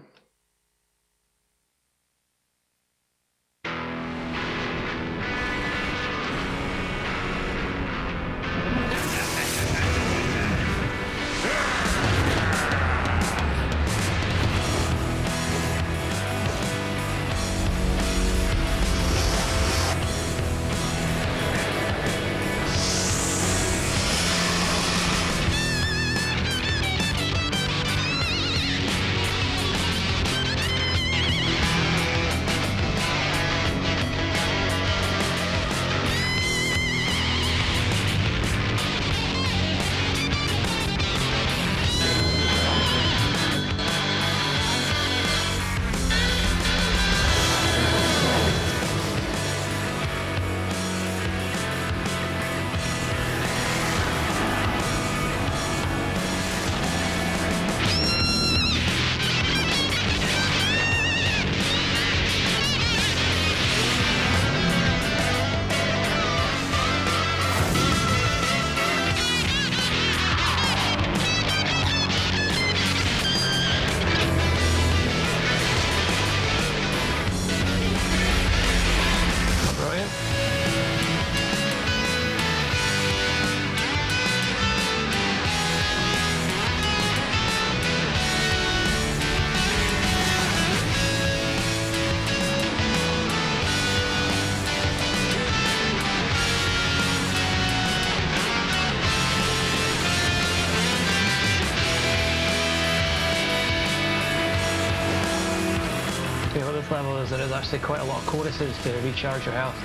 level is there is actually quite a lot of choruses to recharge your health.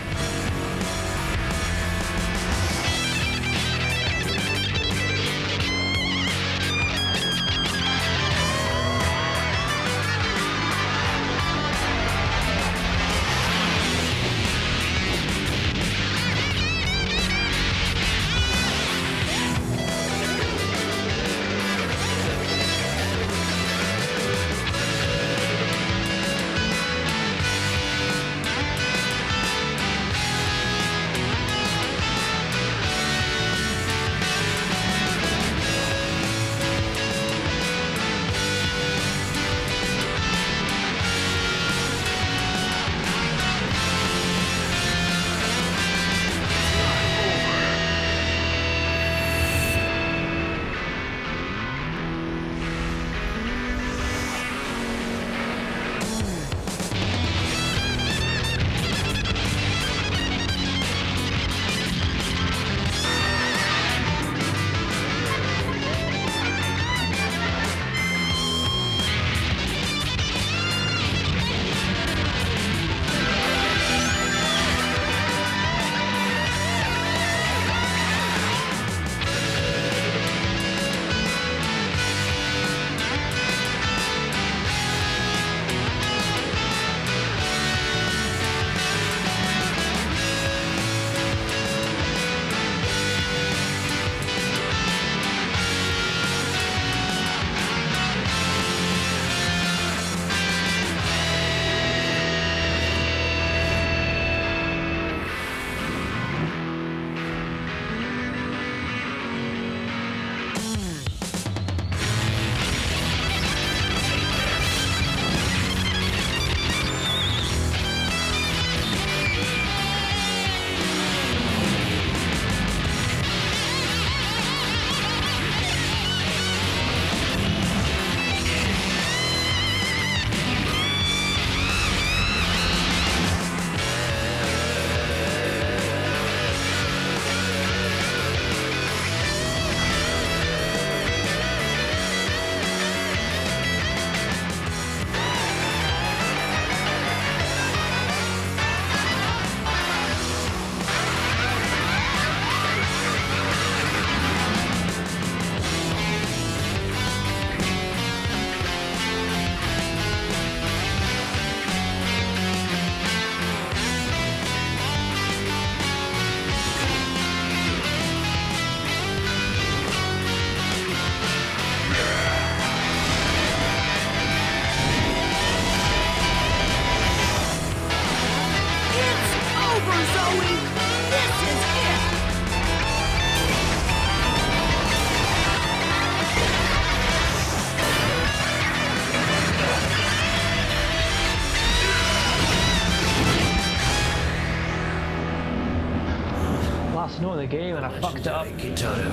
Note of the game and I fucked it up. Gitaroo.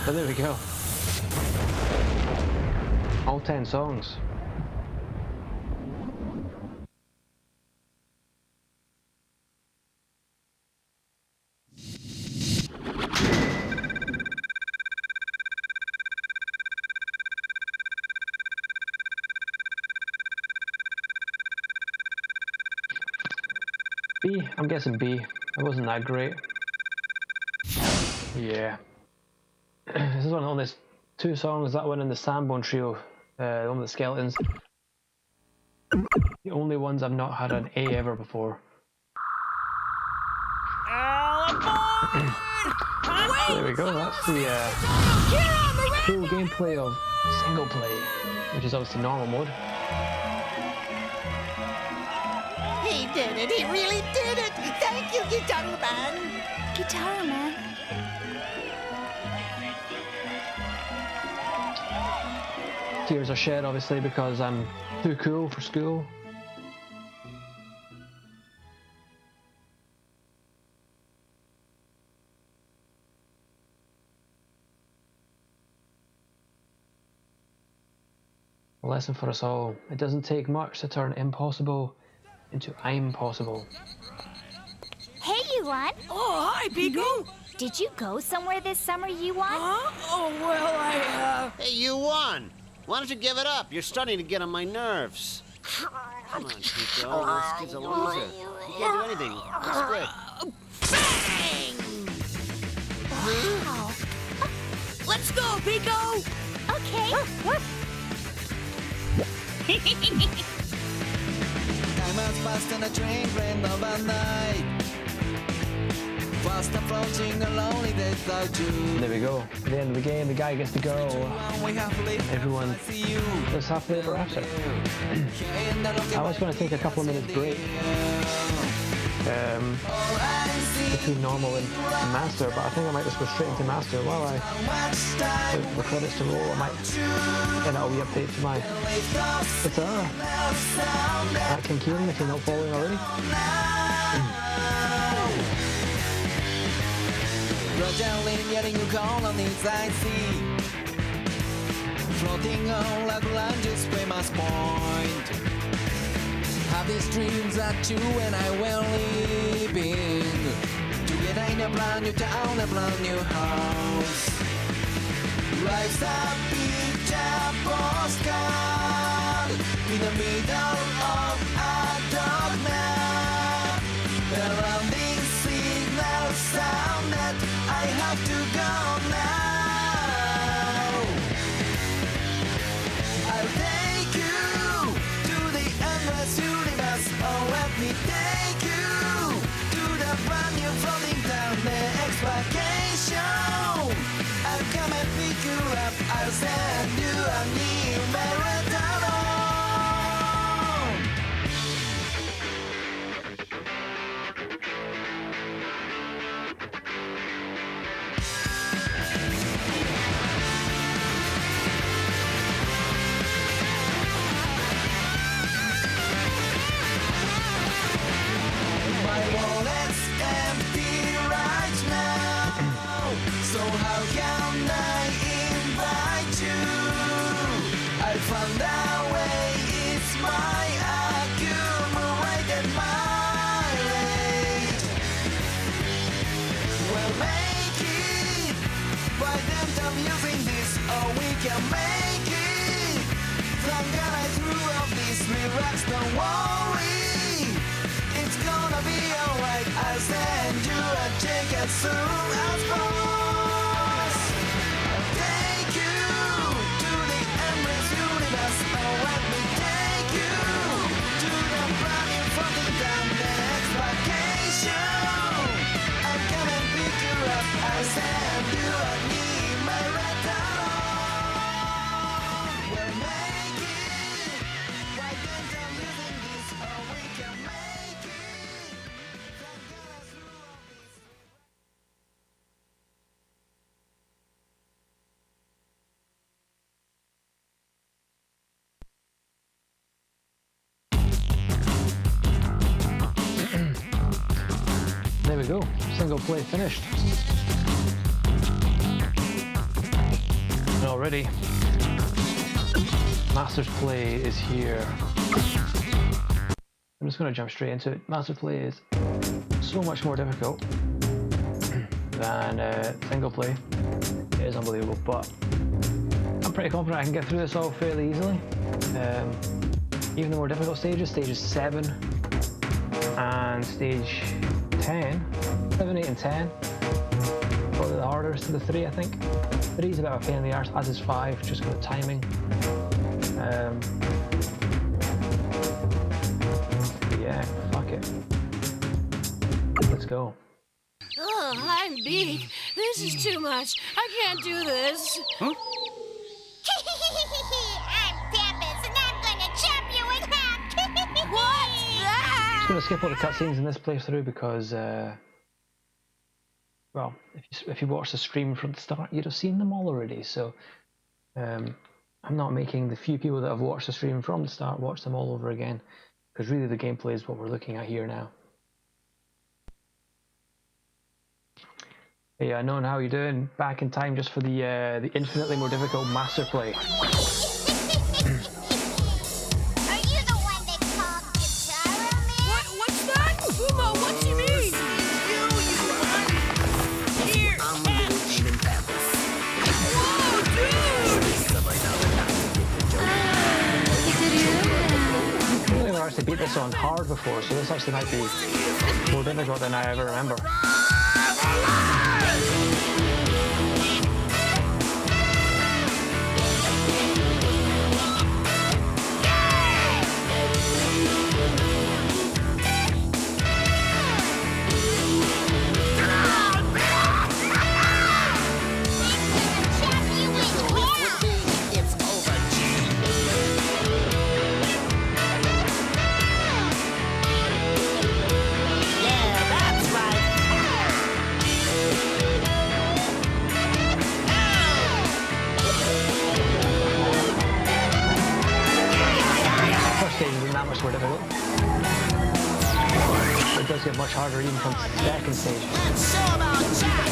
But there we go. All 10 songs. B, I'm guessing B. It wasn't that great. Yeah. This is one of only 2 songs, that one and the Sambone Trio, the one with the skeletons. The only ones I've not had an A ever before. So there we go, that's the full gameplay of single play, which is obviously normal mode. He did it! He really did it! Thank you, Gitaroo Man! Gitaroo Man. Tears are shed, obviously, because I'm too cool for school. A lesson for us all. It doesn't take much to turn impossible into I'm possible. Hey, Yuan. Oh, hi, Pico. Did you go somewhere this summer, Yuan? Huh? Oh, well, Hey, you won! Why don't you give it up? You're starting to get on my nerves. Come on, Pico. This kid's a loser. He can't do anything. Just quit. Wow. Let's go, Pico! Okay. Time has passed and the train ran overnight. Fast approaching a lonely days out you. There we go. At the end of the game, the guy gets the girl. We have lived. Everyone lives happily ever after. I was going to take a couple of minutes break between normal and master, but I think I might just go straight into master while I wait for the credits to roll. I might send out a wee update to my guitar at King Kieran if you're not following already. Rogerlin getting you call on these I see. Floating on like lunges famous point. Have these dreams at you and I will living. Together in a brand new town, a brand new house. Life's a picture postcard in the middle of a dark night. Around these signals sound that I have to go now. I'll take you to the endless universe. Oh, let me take you to the brand new floating down the exploration. I'll come and pick you up. I'll send you a new marathon. My wallet's empty right now, so how can I invite you? I found a way, it's my accumulated mileage. We'll make it by the end of using this, or we can make it. Thank God I threw off these lyrics, don't worry. It's gonna be alright. I'll send you a check as soon as possible. I'll take you to the endless universe. Oh, let me take you to the brand new floating down the next vacation. I'll come and pick you up. I'll send you a new marathon. We'll make it. Why can't I live in this? Oh, we can make it. There we go. Single play finished. And already, Master's Play is here. I'm just going to jump straight into it. Master's Play is so much more difficult than single play. It is unbelievable, but I'm pretty confident I can get through this all fairly easily. Even the more difficult stages, stages 7 and stage 10, 7, 8 and 10, probably the hardest of the 3 I think. 3 is a bit of a pain in the arse, as is 5, just for the timing. Yeah, fuck it. Let's go. Oh, I'm beat. This is too much. I can't do this. I'm Pippins, and I'm gonna chop you in half. What's that? I'm just going to skip all the cutscenes in this playthrough because, well, if you watch the stream from the start, you'd have seen them all already. So I'm not making the few people that have watched the stream from the start watch them all over again, because really the gameplay is what we're looking at here now. Hey, Unknown, how are you doing? Back in time just for the infinitely more difficult Master Play. Are you the one they called Gitaroo Man? What's that? Uma, what do you mean? Here, Whoa, dude! actually beat this on hard before, so this actually might be more difficult than I ever remember. Not much more difficult. It does get much harder even from second stage. Let's show about Jack.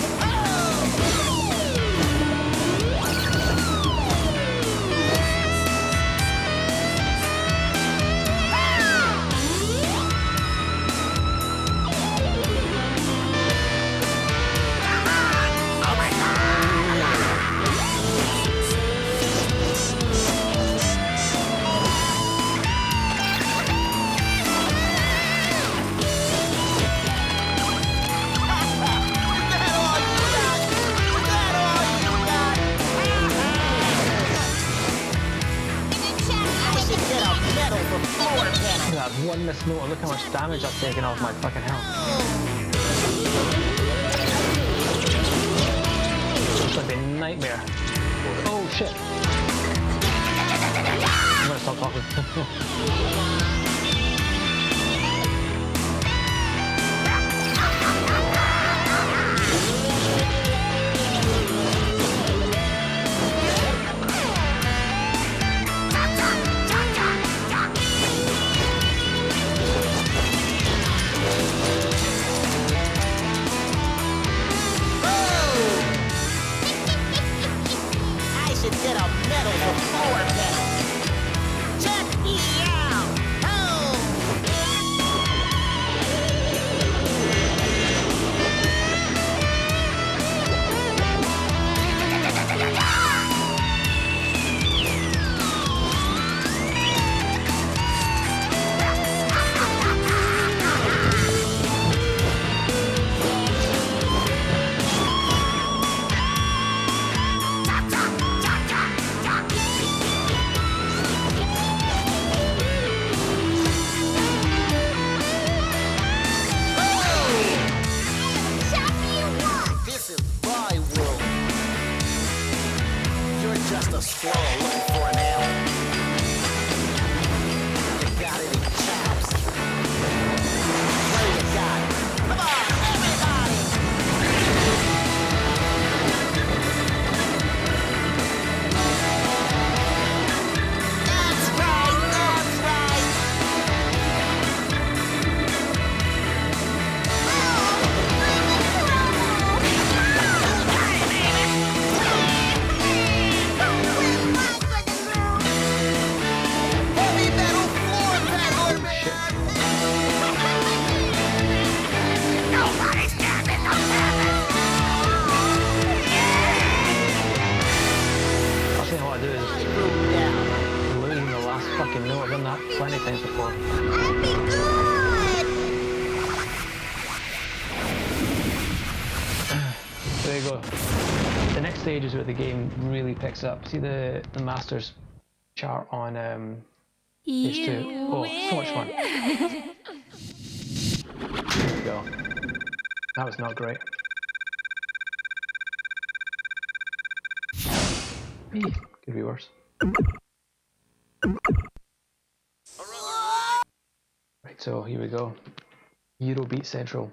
One missed note, look how much damage I've taken off my fucking health. It's like a nightmare. Oh shit. I'm gonna stop talking. Get a medal for floor pedals. Check me out. Just a squirrel looking for an ale. You got any chaps? What do you got? Come on, everybody! That's right, that's right! Fucking know, I've done that plenty of times before. I'd be good! There you go. The next stage is where the game really picks up. See the Masters chart on PS2? Oh, so much fun. There we go. That was not great. Could be worse. Right, so here we go. Eurobeat Central.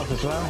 health as well.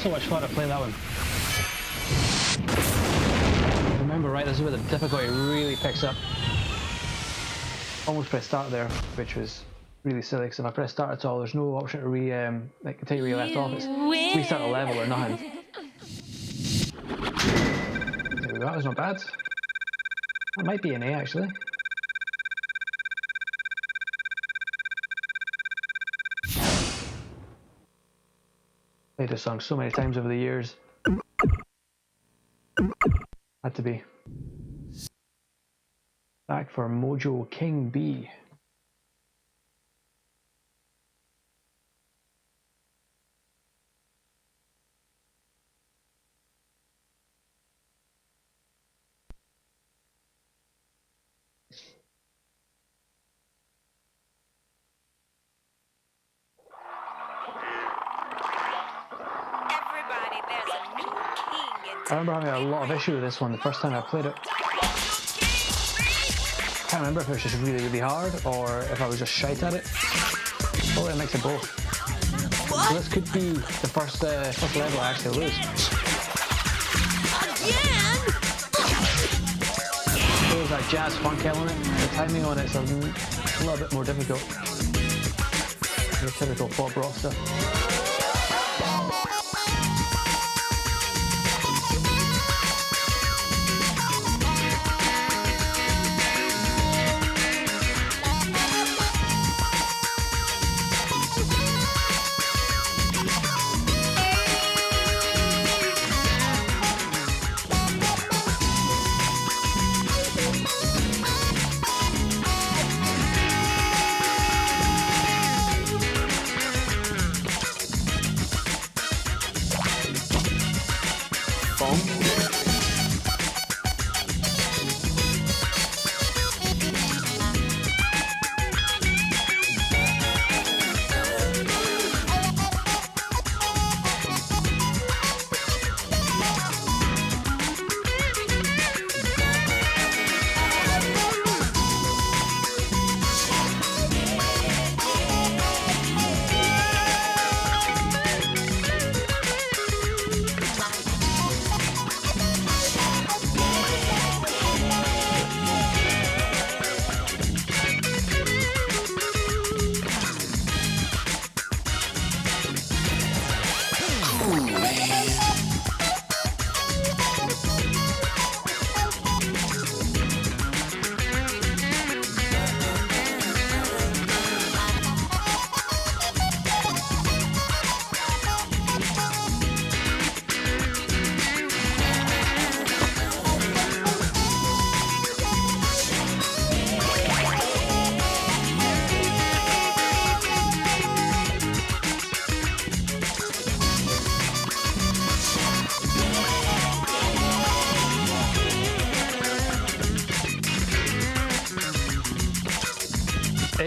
So much fun to play that one. Remember, right, this is where the difficulty really picks up. Almost pressed start there, which was really silly, because if I press start at all, there's no option to continue where you left off. It's restart a level or nothing. There we go, that was not bad. That might be an A, actually. Played this song so many times over the years. Had to be. Back for Mojo King B. I remember having a lot of issue with this one the first time I played it. Can't remember if it was just really, really hard or if I was just shite at it. Probably a mix of both. So this could be the first level I actually lose. Again? There's that jazz funk element. The timing on it's a little bit more difficult. The typical pop rock stuff.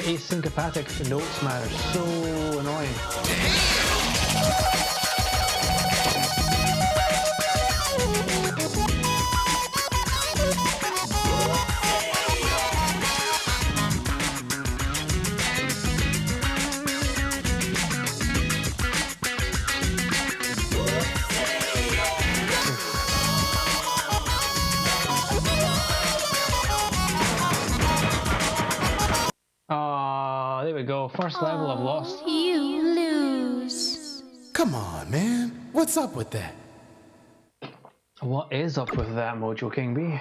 asyncoptic notes, man, are so annoying. There we go. First level I've lost. You lose. Come on, man. What's up with that? What is up with that, Mojo King B?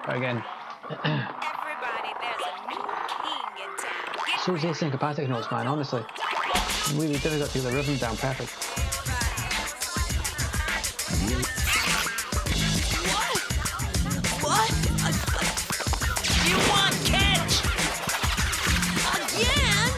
Again. Everybody, there's a new king in town. So is asyncoptic notes, man, honestly. Really difficult to get the rhythm down perfect. What? You want catch? Again?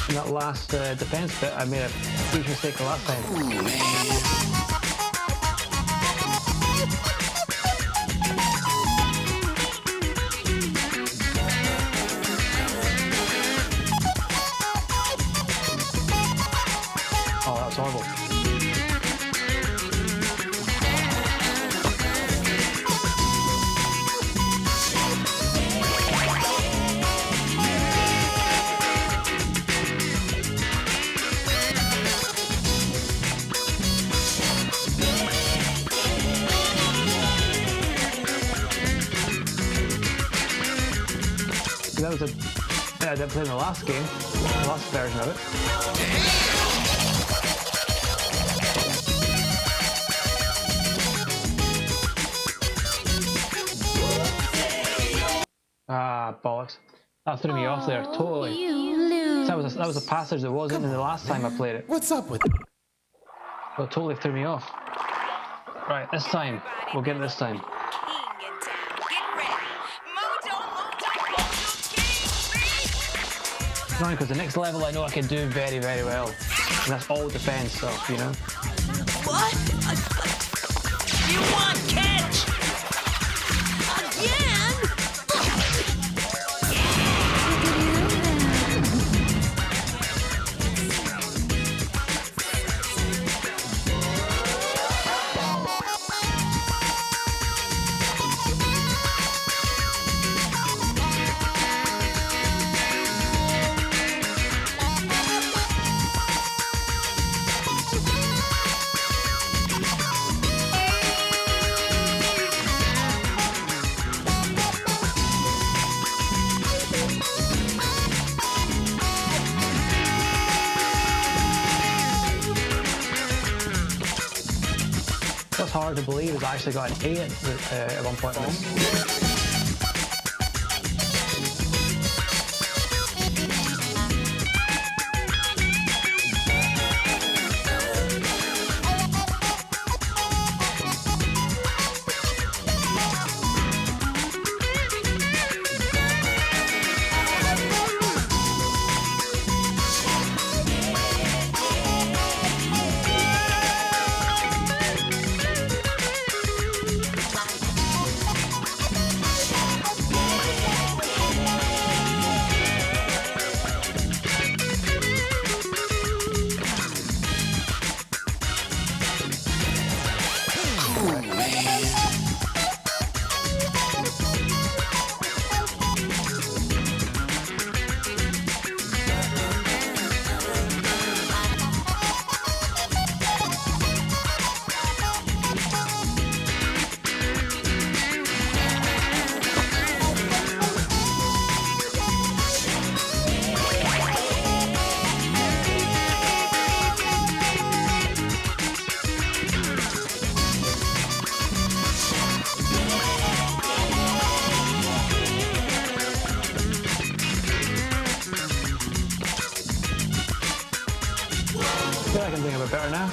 That last defense bit, I made a huge mistake the last time. Oh, that's horrible. That was a thing I didn't play in the last game, the last version of it. Ah, bollocks. That threw me off there, totally. You lose. That was a passage that wasn't in the last time I played it. What's up with it? Well, it totally threw me off. Right, this time. We'll get it this time. King in town. Get ready. Mojo, Mojo, Mojo King, Annoying because the next level I know I can do very, very well. And that's all defense stuff, you know? What? You want catch? Again? What's hard to believe is I actually got an 8 at one point in this. bit better now.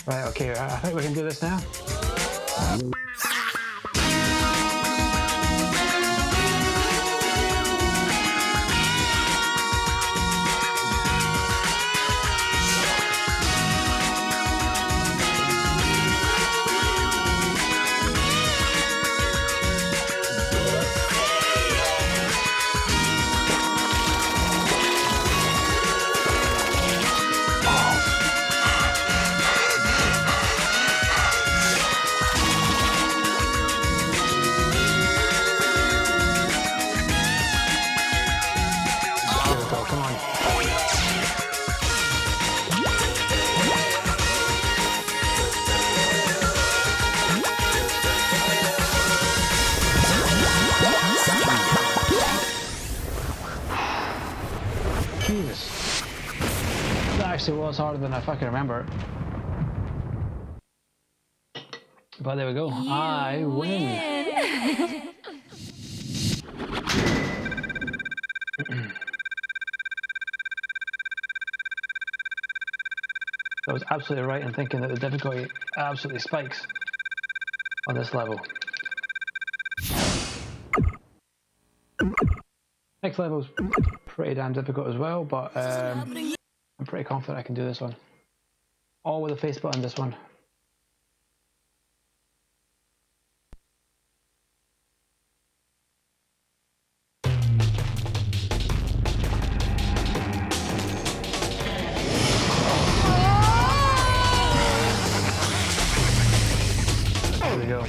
Right, okay, I think we can do this now. Jesus. That actually was harder than I fucking remember. But there we go. I win. I was absolutely right in thinking that the difficulty absolutely spikes on this level. Next level's pretty damn difficult as well, but I'm pretty confident I can do this one. All with the face button, this one. There we go.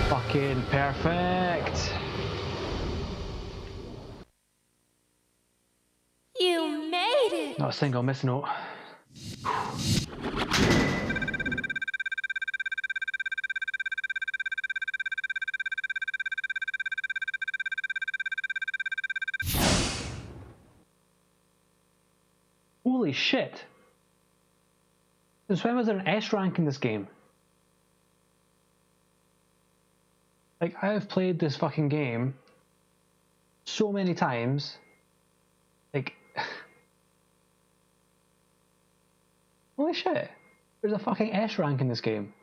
Fucking perfect. You made it! Not a single miss note. Holy shit! Since when was there an S rank in this game? Like, I have played this fucking game so many times. Like, Holy shit. There's a fucking S rank in this game.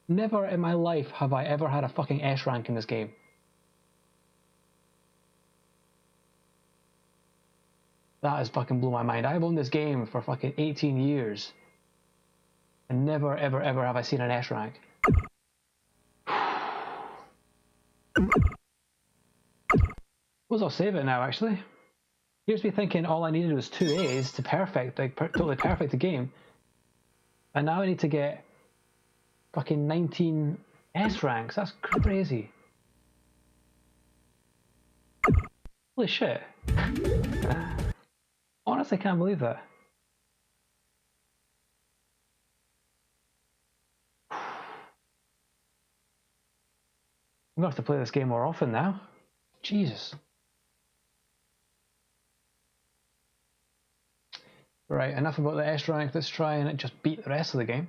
Never in my life have I ever had a fucking S rank in this game. That has fucking blown my mind. I've owned this game for fucking 18 years. And never, ever, ever have I seen an S rank. Suppose I'll save it now, actually. Here's me thinking all I needed was 2 A's to perfect, like, totally perfect the game. And now I need to get fucking 19 S ranks. That's crazy. Holy shit. Honestly, can't believe that. I'm gonna have to play this game more often now. Jesus. Right, enough about the S rank. Let's try and just beat the rest of the game.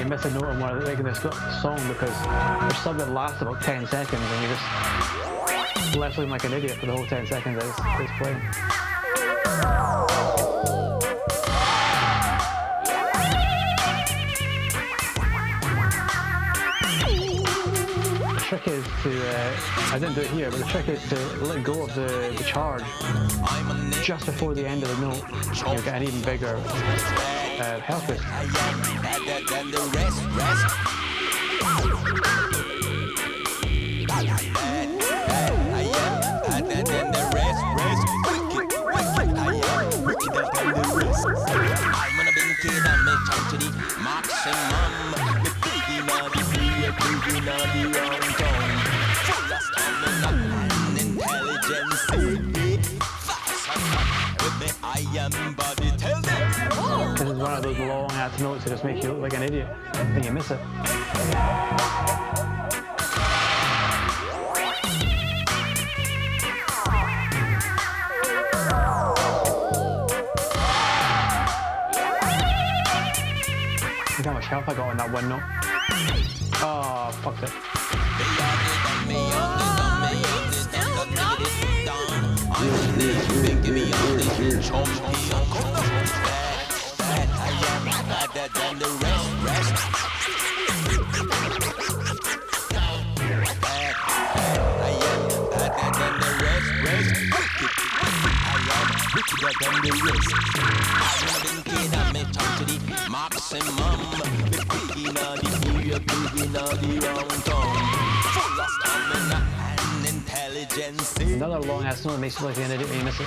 Miss a note on one of the song because there's something that lasts about 10 seconds and you're just left looking like an idiot for the whole 10 seconds that it's playing. The trick is to, I didn't do it here, but the trick is to let go of the charge just before the end of the note. You'll get an even bigger health boost. This is one of those long ass notes that just make you look like an idiot when you miss it. Look how much health I got on that one note. Oh, fucked it. Another long ass note that makes you look like an idiot when you miss it.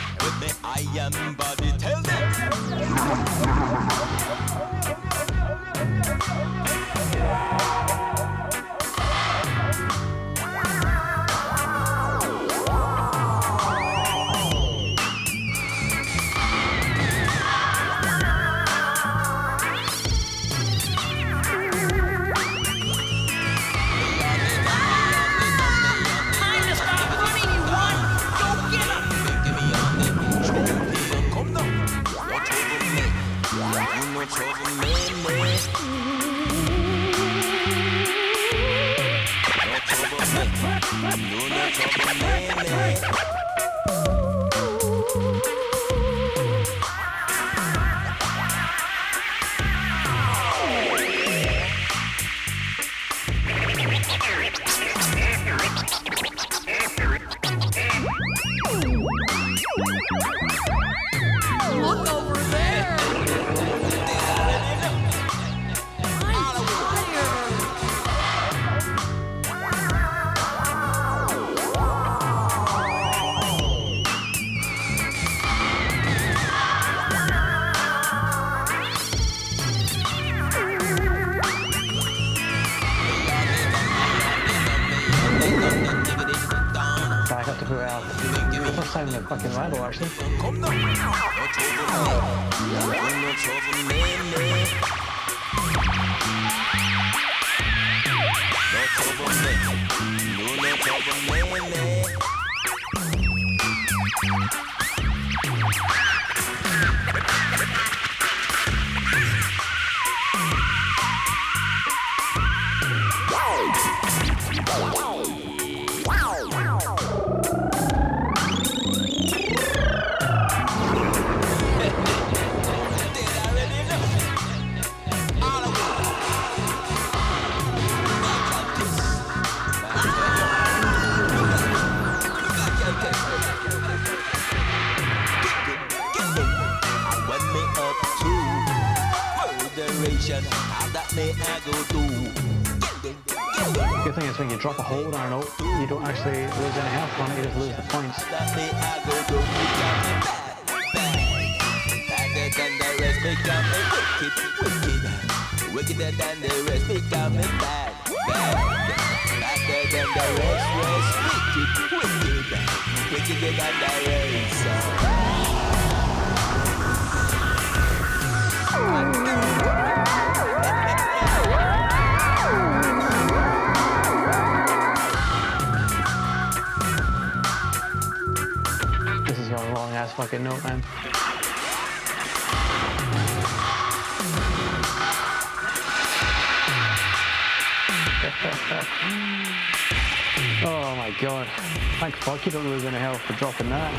First time in a fucking level, actually. Come now. No trouble, man. No trouble, man. No trouble, man. Good thing is when you drop a hold on a note, you don't actually lose any health on it, you just lose the points. Wickeder than the rest, become bad. Better than the rest, wickeder than the rest. This is a long ass fucking note, man. Oh my god. Thank fuck you don't lose any health for dropping that.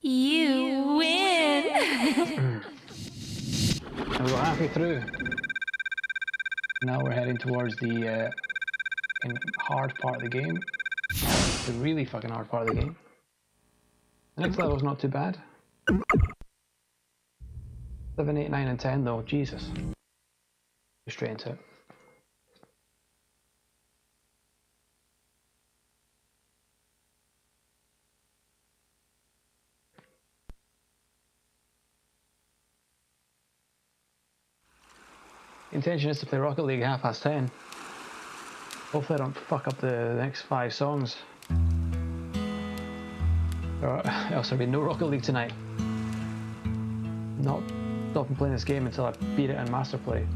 You win! And we're halfway through. Now we're heading towards the hard part of the game. The really fucking hard part of the game. The next level's not too bad. 7, 8, 9 and 10 though, Jesus. Go straight into it. The intention is to play Rocket League at 10:30. Hopefully I don't fuck up the next 5 songs. Or else there'll be no Rocket League tonight. Not stopping playing this game until I beat it in Master Play.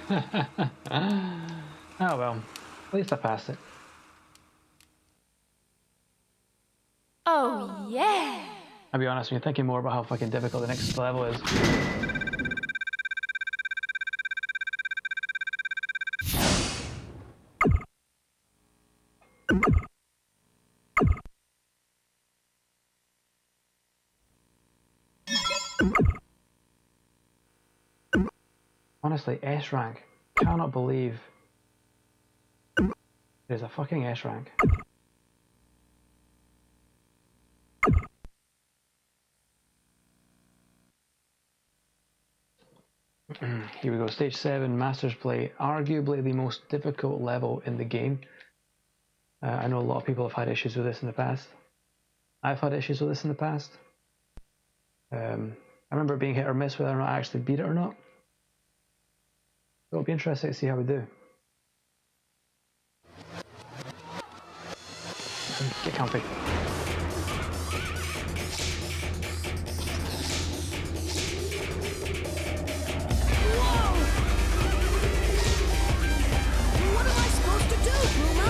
Oh well, at least I passed it. Oh, yeah! I'll be honest, when you're thinking more about how fucking difficult the next level is. Honestly, S rank. Cannot believe there's a fucking S rank. Here we go, stage 7, Master's Play. Arguably the most difficult level in the game. I know a lot of people have had issues with this in the past. I've had issues with this in the past. I remember it being hit or miss whether or not I actually beat it or not. It'll be interesting to see how we do. Get comfy. What am I supposed to do, Puma?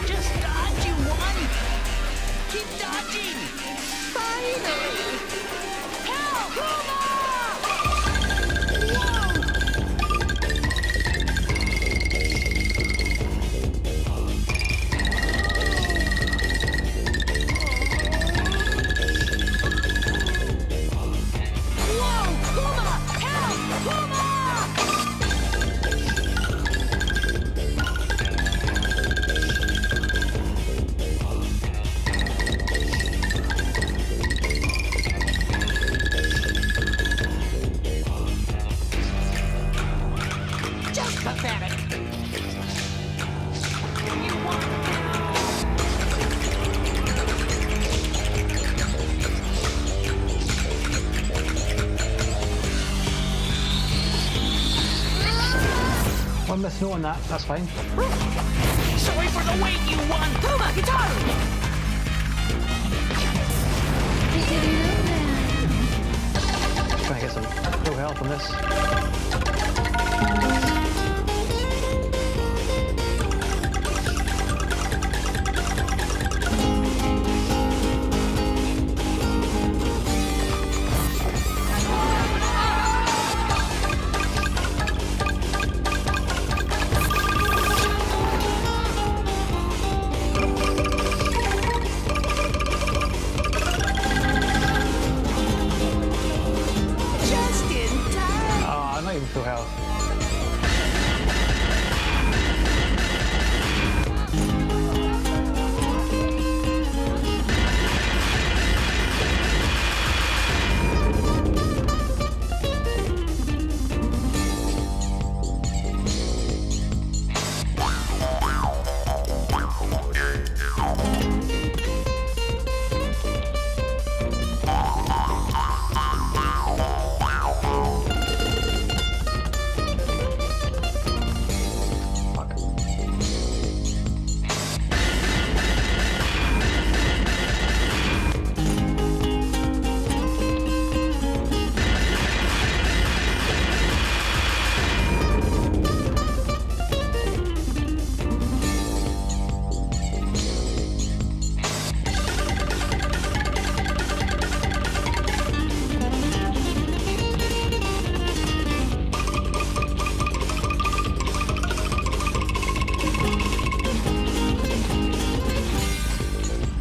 Just dodge, you one! Keep dodging! Finally! Help, Puma! One miss note on that, that's fine. Sorry for the wait, you one! Puma, Gitaroo! Trying to get some full health on this. Full health.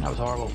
That was horrible.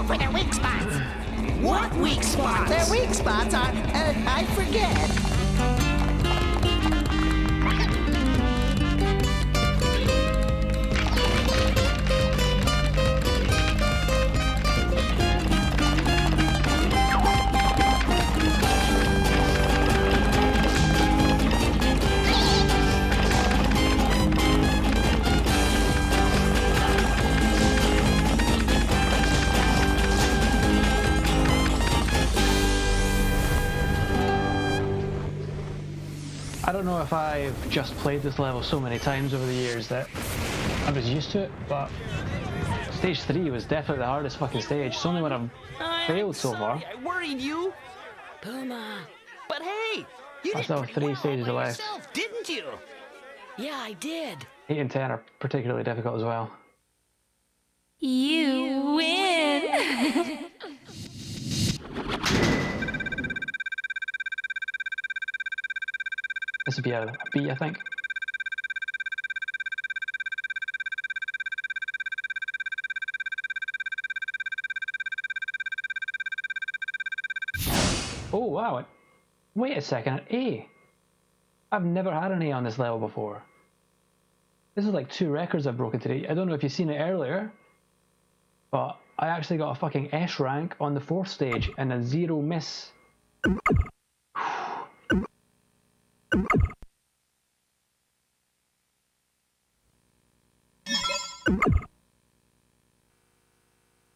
for their weak spots. What weak spots? Their weak spots are, I forget. I don't know if I've just played this level so many times over the years that I'm just used to it, but stage 3 was definitely the hardest fucking stage. It's only when I've failed so far. I worried you. Puma. But hey, you I did still have pretty 3 well stages by left. yourself, didn't you? Yeah, I did. 8 and 10 are particularly difficult as well. You win! This would be a B, I think. Oh wow, wait a second, an A. I've never had an A on this level before. This is like 2 records I've broken today. I don't know if you've seen it earlier, but I actually got a fucking S rank on the 4th stage and a 0 miss.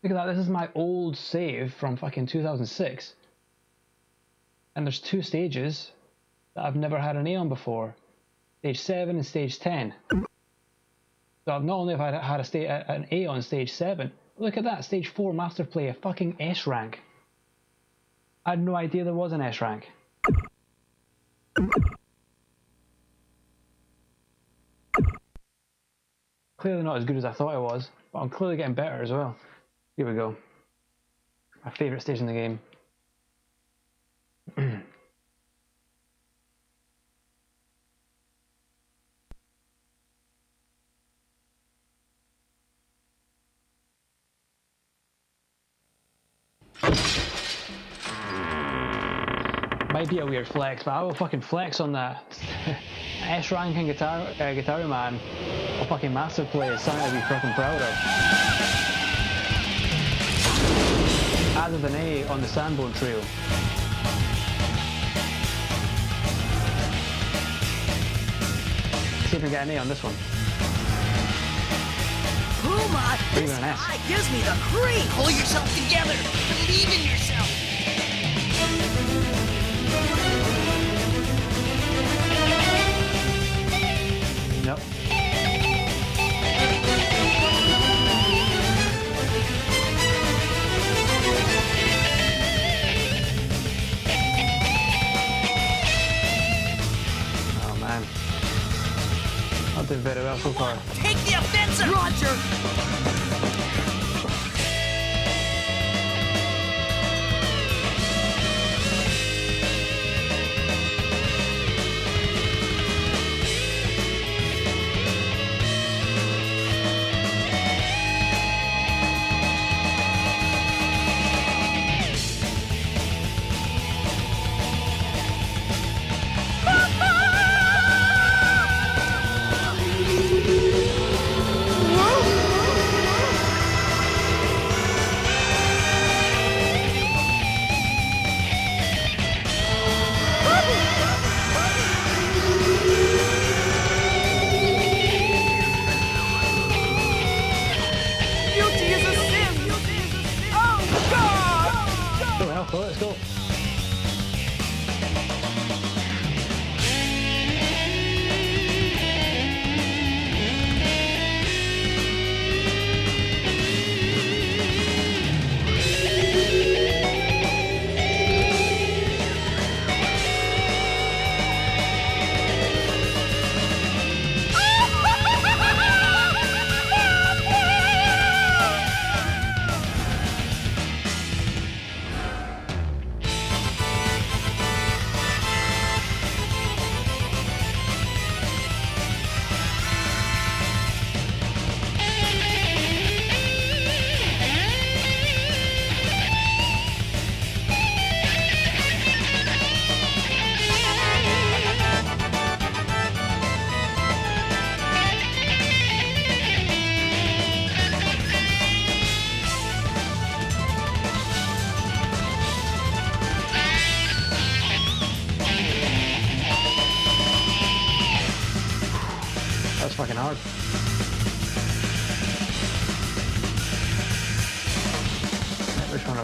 Look at that, this is my old save from fucking 2006. And there's 2 stages that I've never had an A on before. Stage 7 and stage 10. So I've not only have I had an A on stage 7, look at that, stage 4 Master Play, a fucking S rank. I had no idea there was an S rank. Clearly not as good as I thought it was, but I'm clearly getting better as well. Here we go. My favourite stage in the game. Might be a weird flex, but I will fucking flex on that. S rank and Gitaroo Man, a fucking massive play is something to be fucking proud of. Added an A on the Sanborn Trio. See if we can get an A on this one. Puma, Even this an S. guy gives me the creep. Pull yourself together. Believe in yourself. Nope. Oh man. Not doing very well so far. Take the offensive. Roger. Beauty is a sin. Oh, God! Go Alpha, let's go.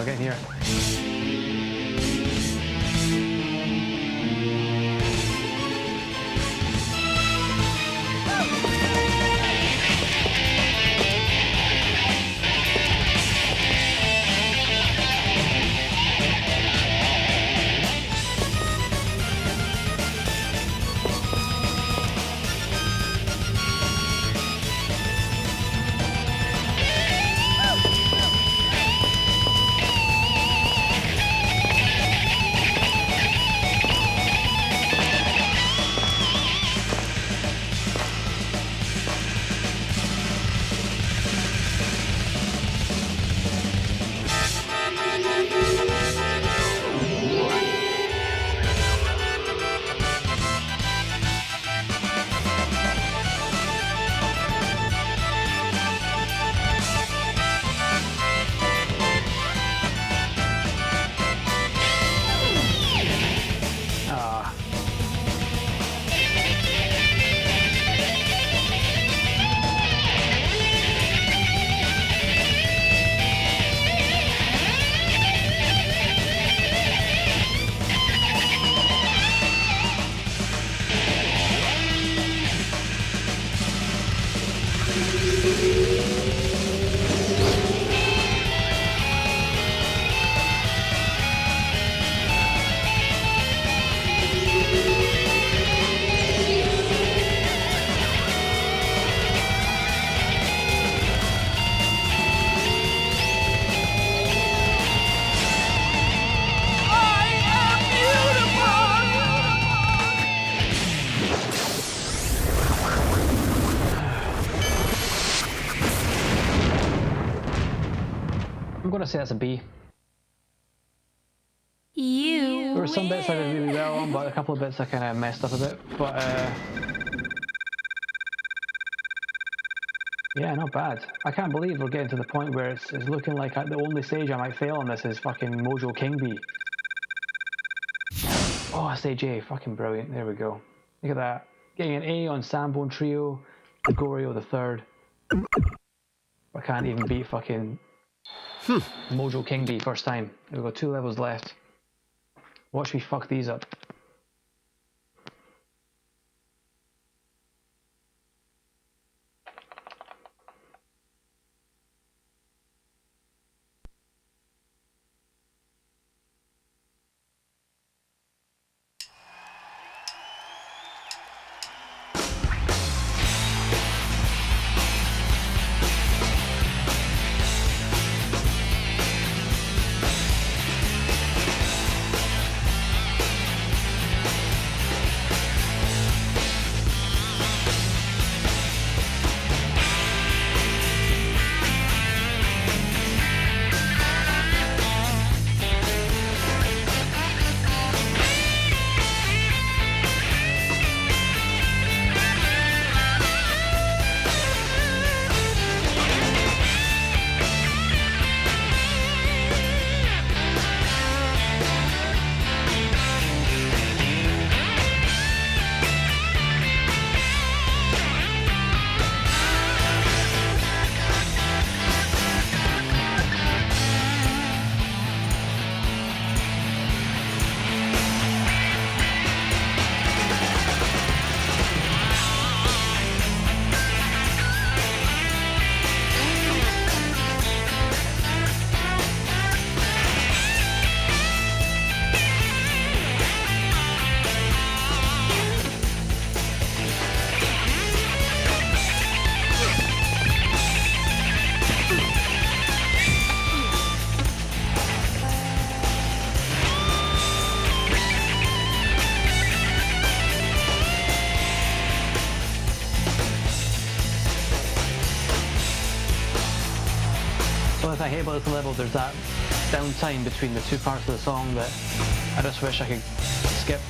get in here? I'm gonna say that's a B. You There were some bits I did really well on, but a couple of bits I kind of messed up a bit. But yeah, not bad. I can't believe we're getting to the point where it's looking like the only stage I might fail on this is fucking Mojo King B. Oh, stage A, fucking brilliant. There we go. Look at that. Getting an A on Sambone Trio, Gregorio the Third. I can't even beat fucking Mojo King B first time. We've got 2 levels left. Watch me fuck these up. The thing I hate about this level, there's that downtime between the 2 parts of the song that I just wish I could skip.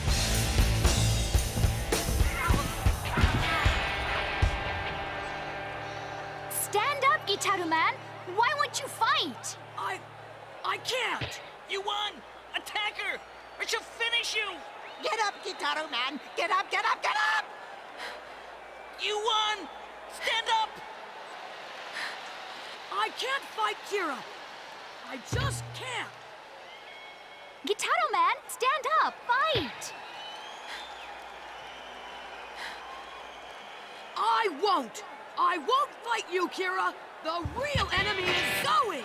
Stand up, Gitaroo man! Why won't you fight? I can't! You won! Attack her, or she'll finish you! Get up, Gitaroo man! Get up, get up, get up! You won! Stand up! I can't fight Kira! I just can't! Gitaroo Man, stand up, fight! I won't! I won't fight you, Kira! The real enemy is Zoe!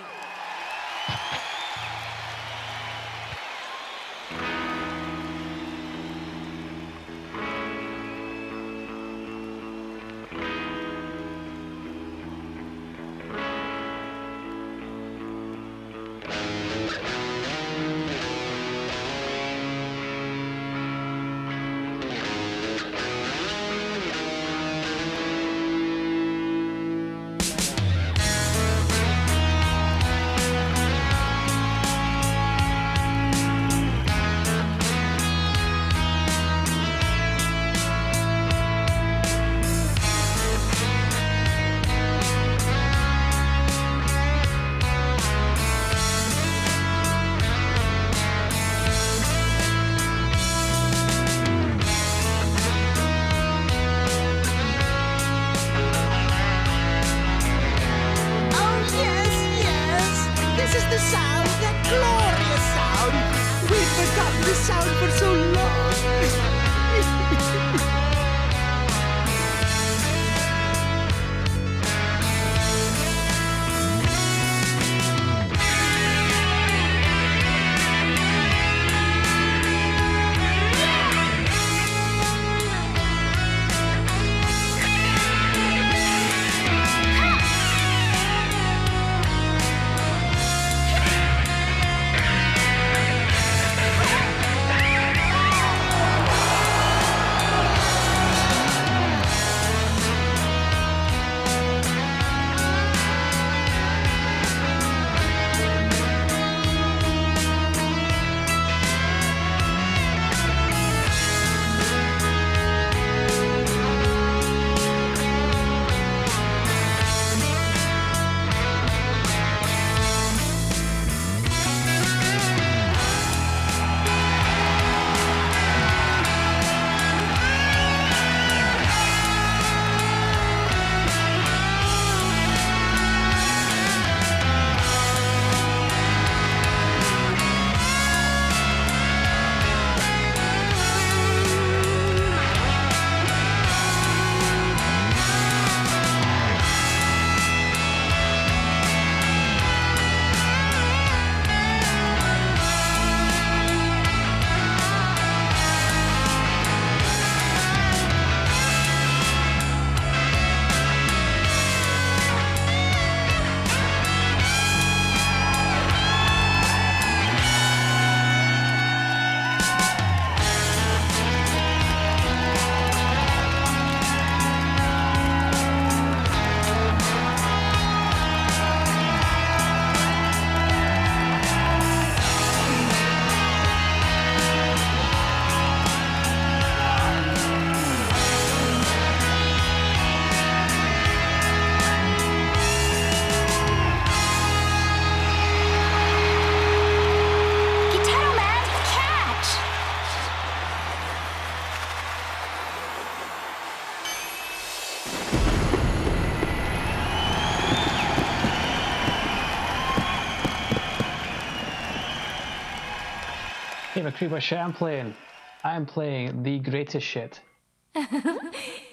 Hey, McCree, what shit I'm playing? I'm playing the greatest shit.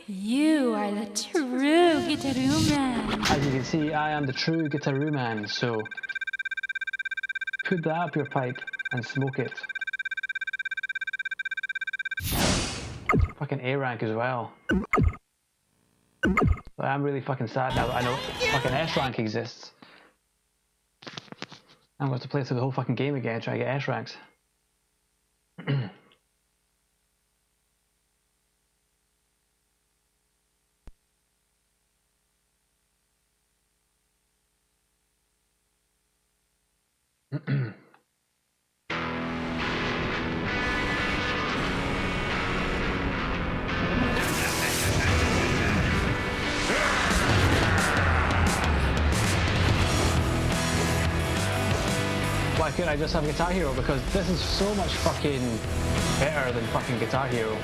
You are the true Gitaroo Man. As you can see, I am the true Gitaroo Man, so put that up your pipe and smoke it. Fucking A rank as well. But I'm really fucking sad now that I know fucking S rank exists. I'm going to have to play through the whole fucking game again trying to get S ranks. Why couldn't I just have Guitar Hero? Because this is so much fucking better than fucking Guitar Hero.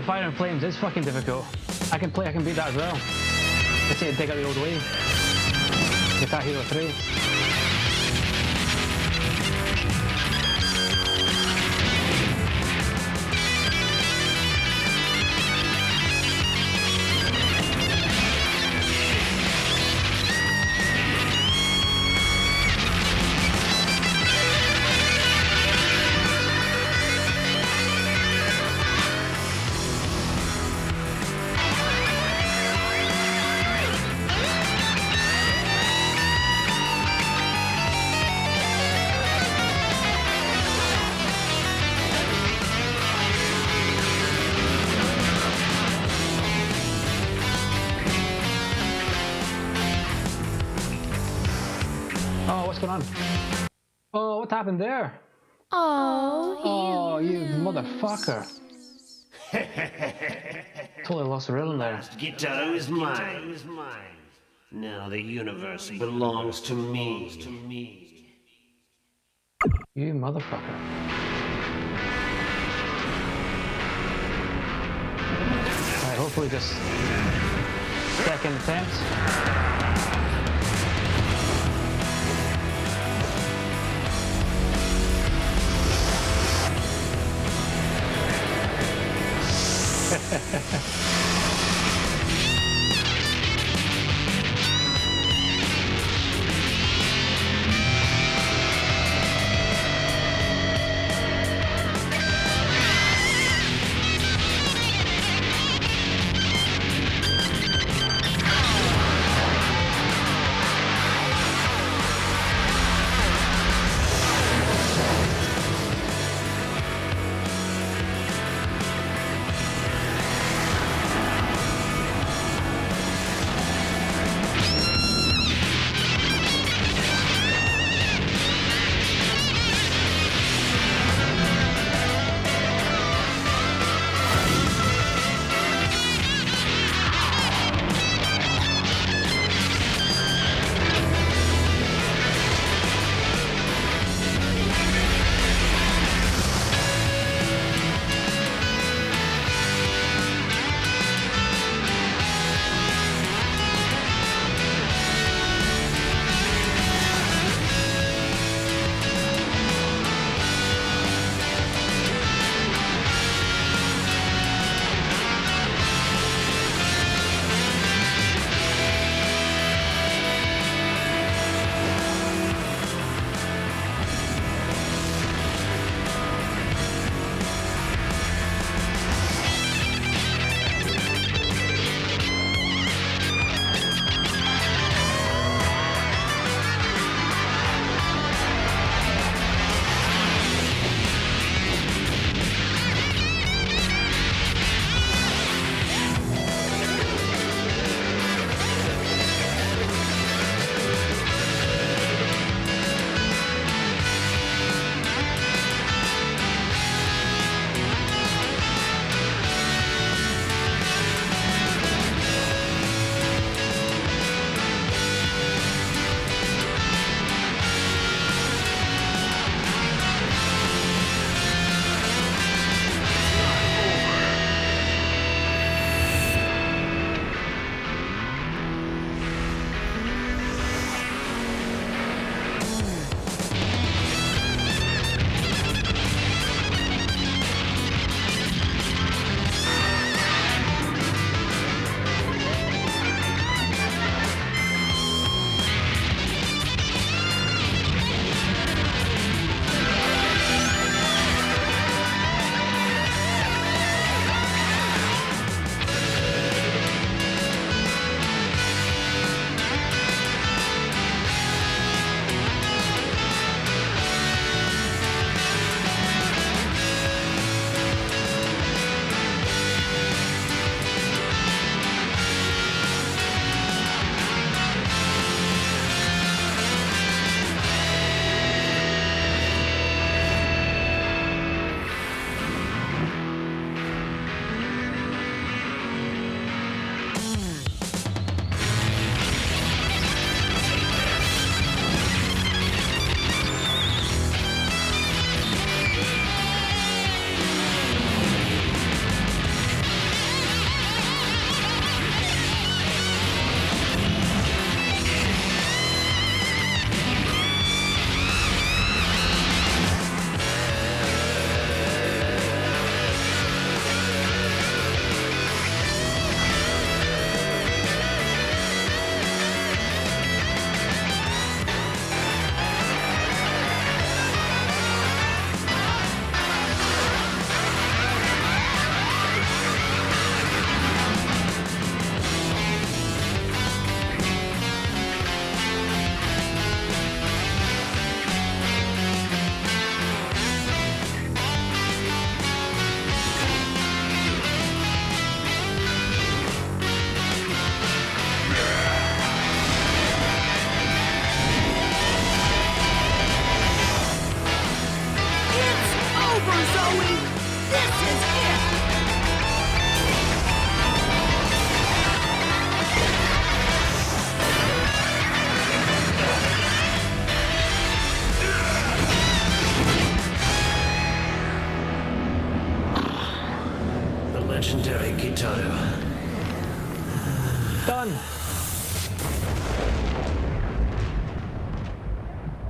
Fire and Flames is fucking difficult. I can beat that as well. Let's say dig out the old way. Guitar Hero 3. Oh, what's going on? Oh, what happened there? Oh, you motherfucker. Totally lost the rhythm there. Gitaroo is mine. Now the universe belongs to me. You motherfucker. Alright, hopefully just second attempt.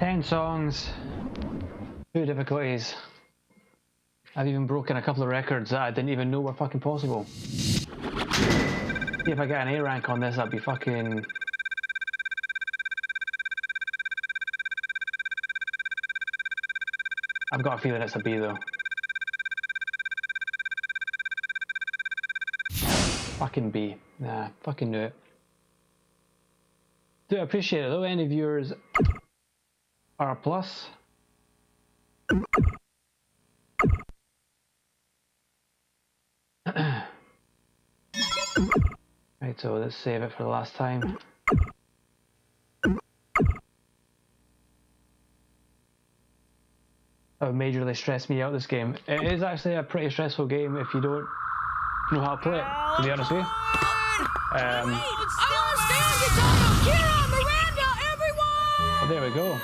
10 songs, 2 difficulties. I've even broken a couple of records that I didn't even know were fucking possible. See if I get an A rank on this, I'd be fucking... I've got a feeling it's a B though. Fucking B. Nah, fucking knew it. Do appreciate it though. Any viewers are a plus. Right, so let's save it for the last time. That would majorly stress me out, this game. It is actually a pretty stressful game if you don't know how to play it, to be honest with you. I want to stay on Gitaroo! Kira, Miranda, everyone! Oh, there we go.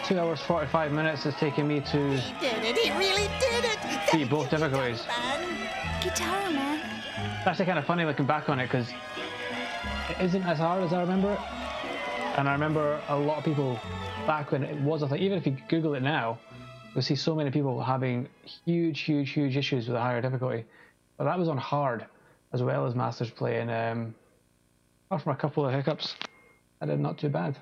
2 hours 45 minutes is taking me to He did it. He really did it. beat both difficulties. Gitaroo Man. It's actually kind of funny looking back on it because it isn't as hard as I remember it. And I remember a lot of people back when it was a thing, even if you Google it now, you'll see so many people having huge issues with a higher difficulty. But that was on hard as well as Masters Play, and apart from a couple of hiccups, I did not too bad.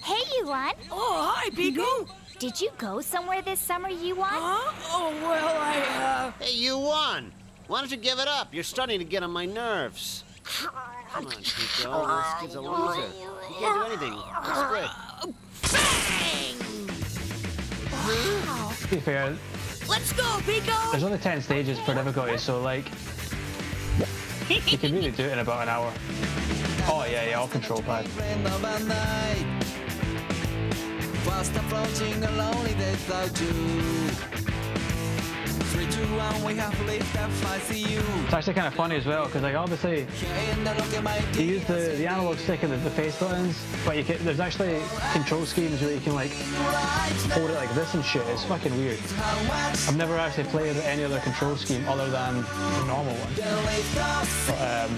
Hey, Yuan. Oh, hi, Pico. Did you go somewhere this summer, Yuan? Huh? Oh, well, Hey, you won! Why don't you give it up? You're starting to get on my nerves. Come on, Pico. This kid's a loser. He can't do anything. That's good. To be fair, Let's go, Pico. there's only 10 stages per difficulty, so like, you can really do it in about an hour. Oh yeah, all control pad. Whilst I'm floating a lonely day without you. 3, 2, 1, we have lived and I see you. It's actually kind of funny as well, because like obviously you use the analog stick and the face buttons, but you can, there's actually control schemes where you can like hold it like this and shit. It's fucking weird. I've never actually played any other control scheme other than the normal one. But,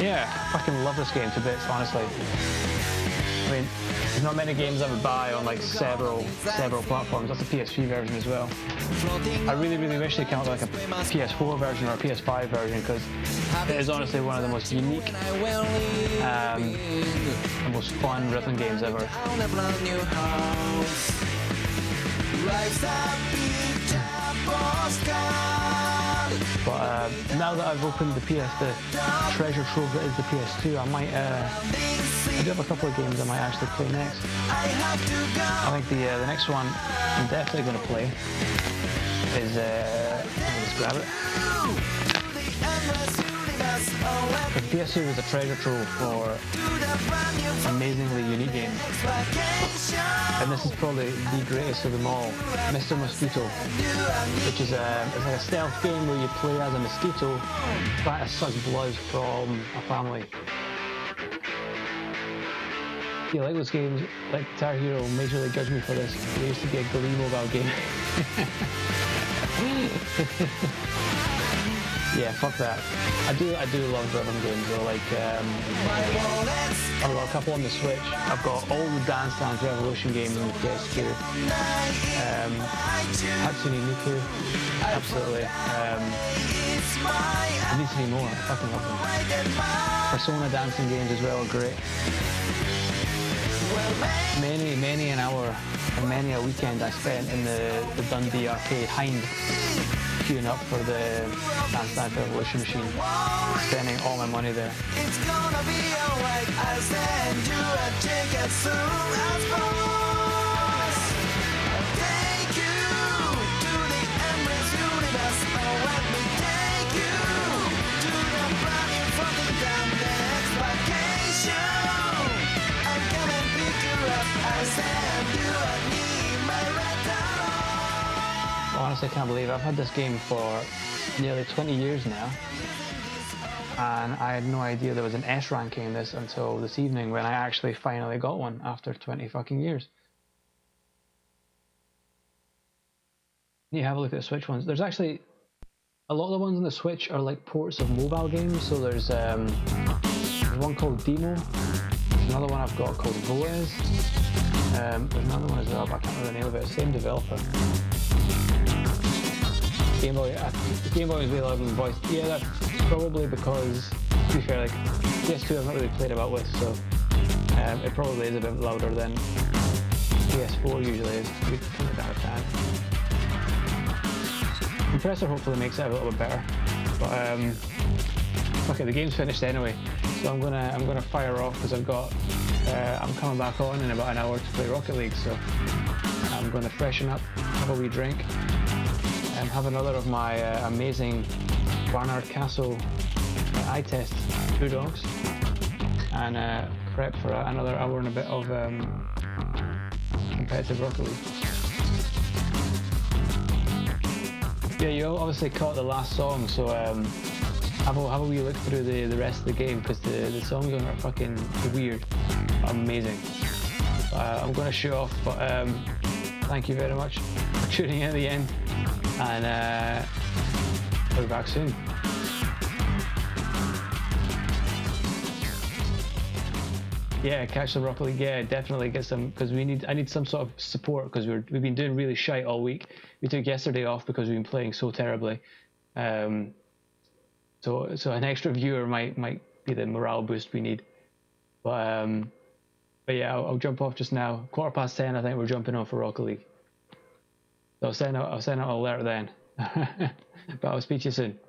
yeah, I fucking love this game to bits, honestly. I mean, there's not many games I would buy on like several platforms. That's a PS3 version as well. I really wish they came out with like a PS4 version or a PS5 version, because it is honestly one of the most unique, the most fun rhythm games ever. But now that I've opened the treasure trove that is the PS2, I might, I do have a couple of games I might actually play next. I think the next one I'm definitely going to play is, let me just grab it. The PS2 was a treasure trove for amazingly unique games. And this is probably the greatest of them all, Mr. Mosquito, which is it's like a stealth game where you play as a mosquito trying to suck blood from a family. If you like those games, like Guitar Hero, majorly judge me for this. There used to be a Glee mobile game. Yeah, fuck that. I do love rhythm games though, like I've got a couple on the Switch. I've got all the Dance Dance Revolution games on the PS2. Hatsune Miku, absolutely. There needs to be more, I fucking love them. Persona dancing games as well are great. Many an hour and many a weekend I spent in the Dundee arcade Hind, queuing up for the Dance Dance Revolution machine, spending all my money there. It's gonna be alright. I'll send you a ticket soon as possible. Take you to the endless universe. Oh, let me take you to the planet from the damn next vacation. I'm gonna pick you up. I'll send you a need my return. Honestly, I can't believe I've had this game for nearly 20 years now, and I had no idea there was an S ranking in this until this evening when I actually finally got one after 20 fucking years. you have a look at the Switch ones. There's actually a lot of the ones on the Switch are like ports of mobile games. So there's one called Demo. There's another one I've got called Voez. There's another one as well, but I can't remember the name of it. Same developer. Game Boy. The Game Boy is way louder than the voice. Yeah, that's probably because, to be fair, like PS2 I've not really played about with, so it probably is a bit louder than PS4 usually is. We can turn it down a tad. Compressor hopefully makes it a little bit better, but okay, the game's finished anyway, so I'm gonna fire off because I'm coming back on in about an hour to play Rocket League, so I'm gonna freshen up, have a wee drink, and have another of my amazing Barnard Castle eye test 2 dogs, and prep for another hour and a bit of competitive Rocket League. Yeah, you obviously caught the last song, so have a wee look through the rest of the game, because the songs on it are fucking weird, amazing. I'm going to shoot off, but thank you very much for tuning in at the end, and we'll be back soon. Yeah, catch the Rocket League. Yeah, definitely get some, because I need some sort of support, because we've been doing really shite all week. We took yesterday off because we've been playing so terribly. So an extra viewer might be the morale boost we need. But yeah, I'll jump off just now. 10:15, I think we're jumping on for Rocket League. So I'll send out an alert then. But I'll speak to you soon.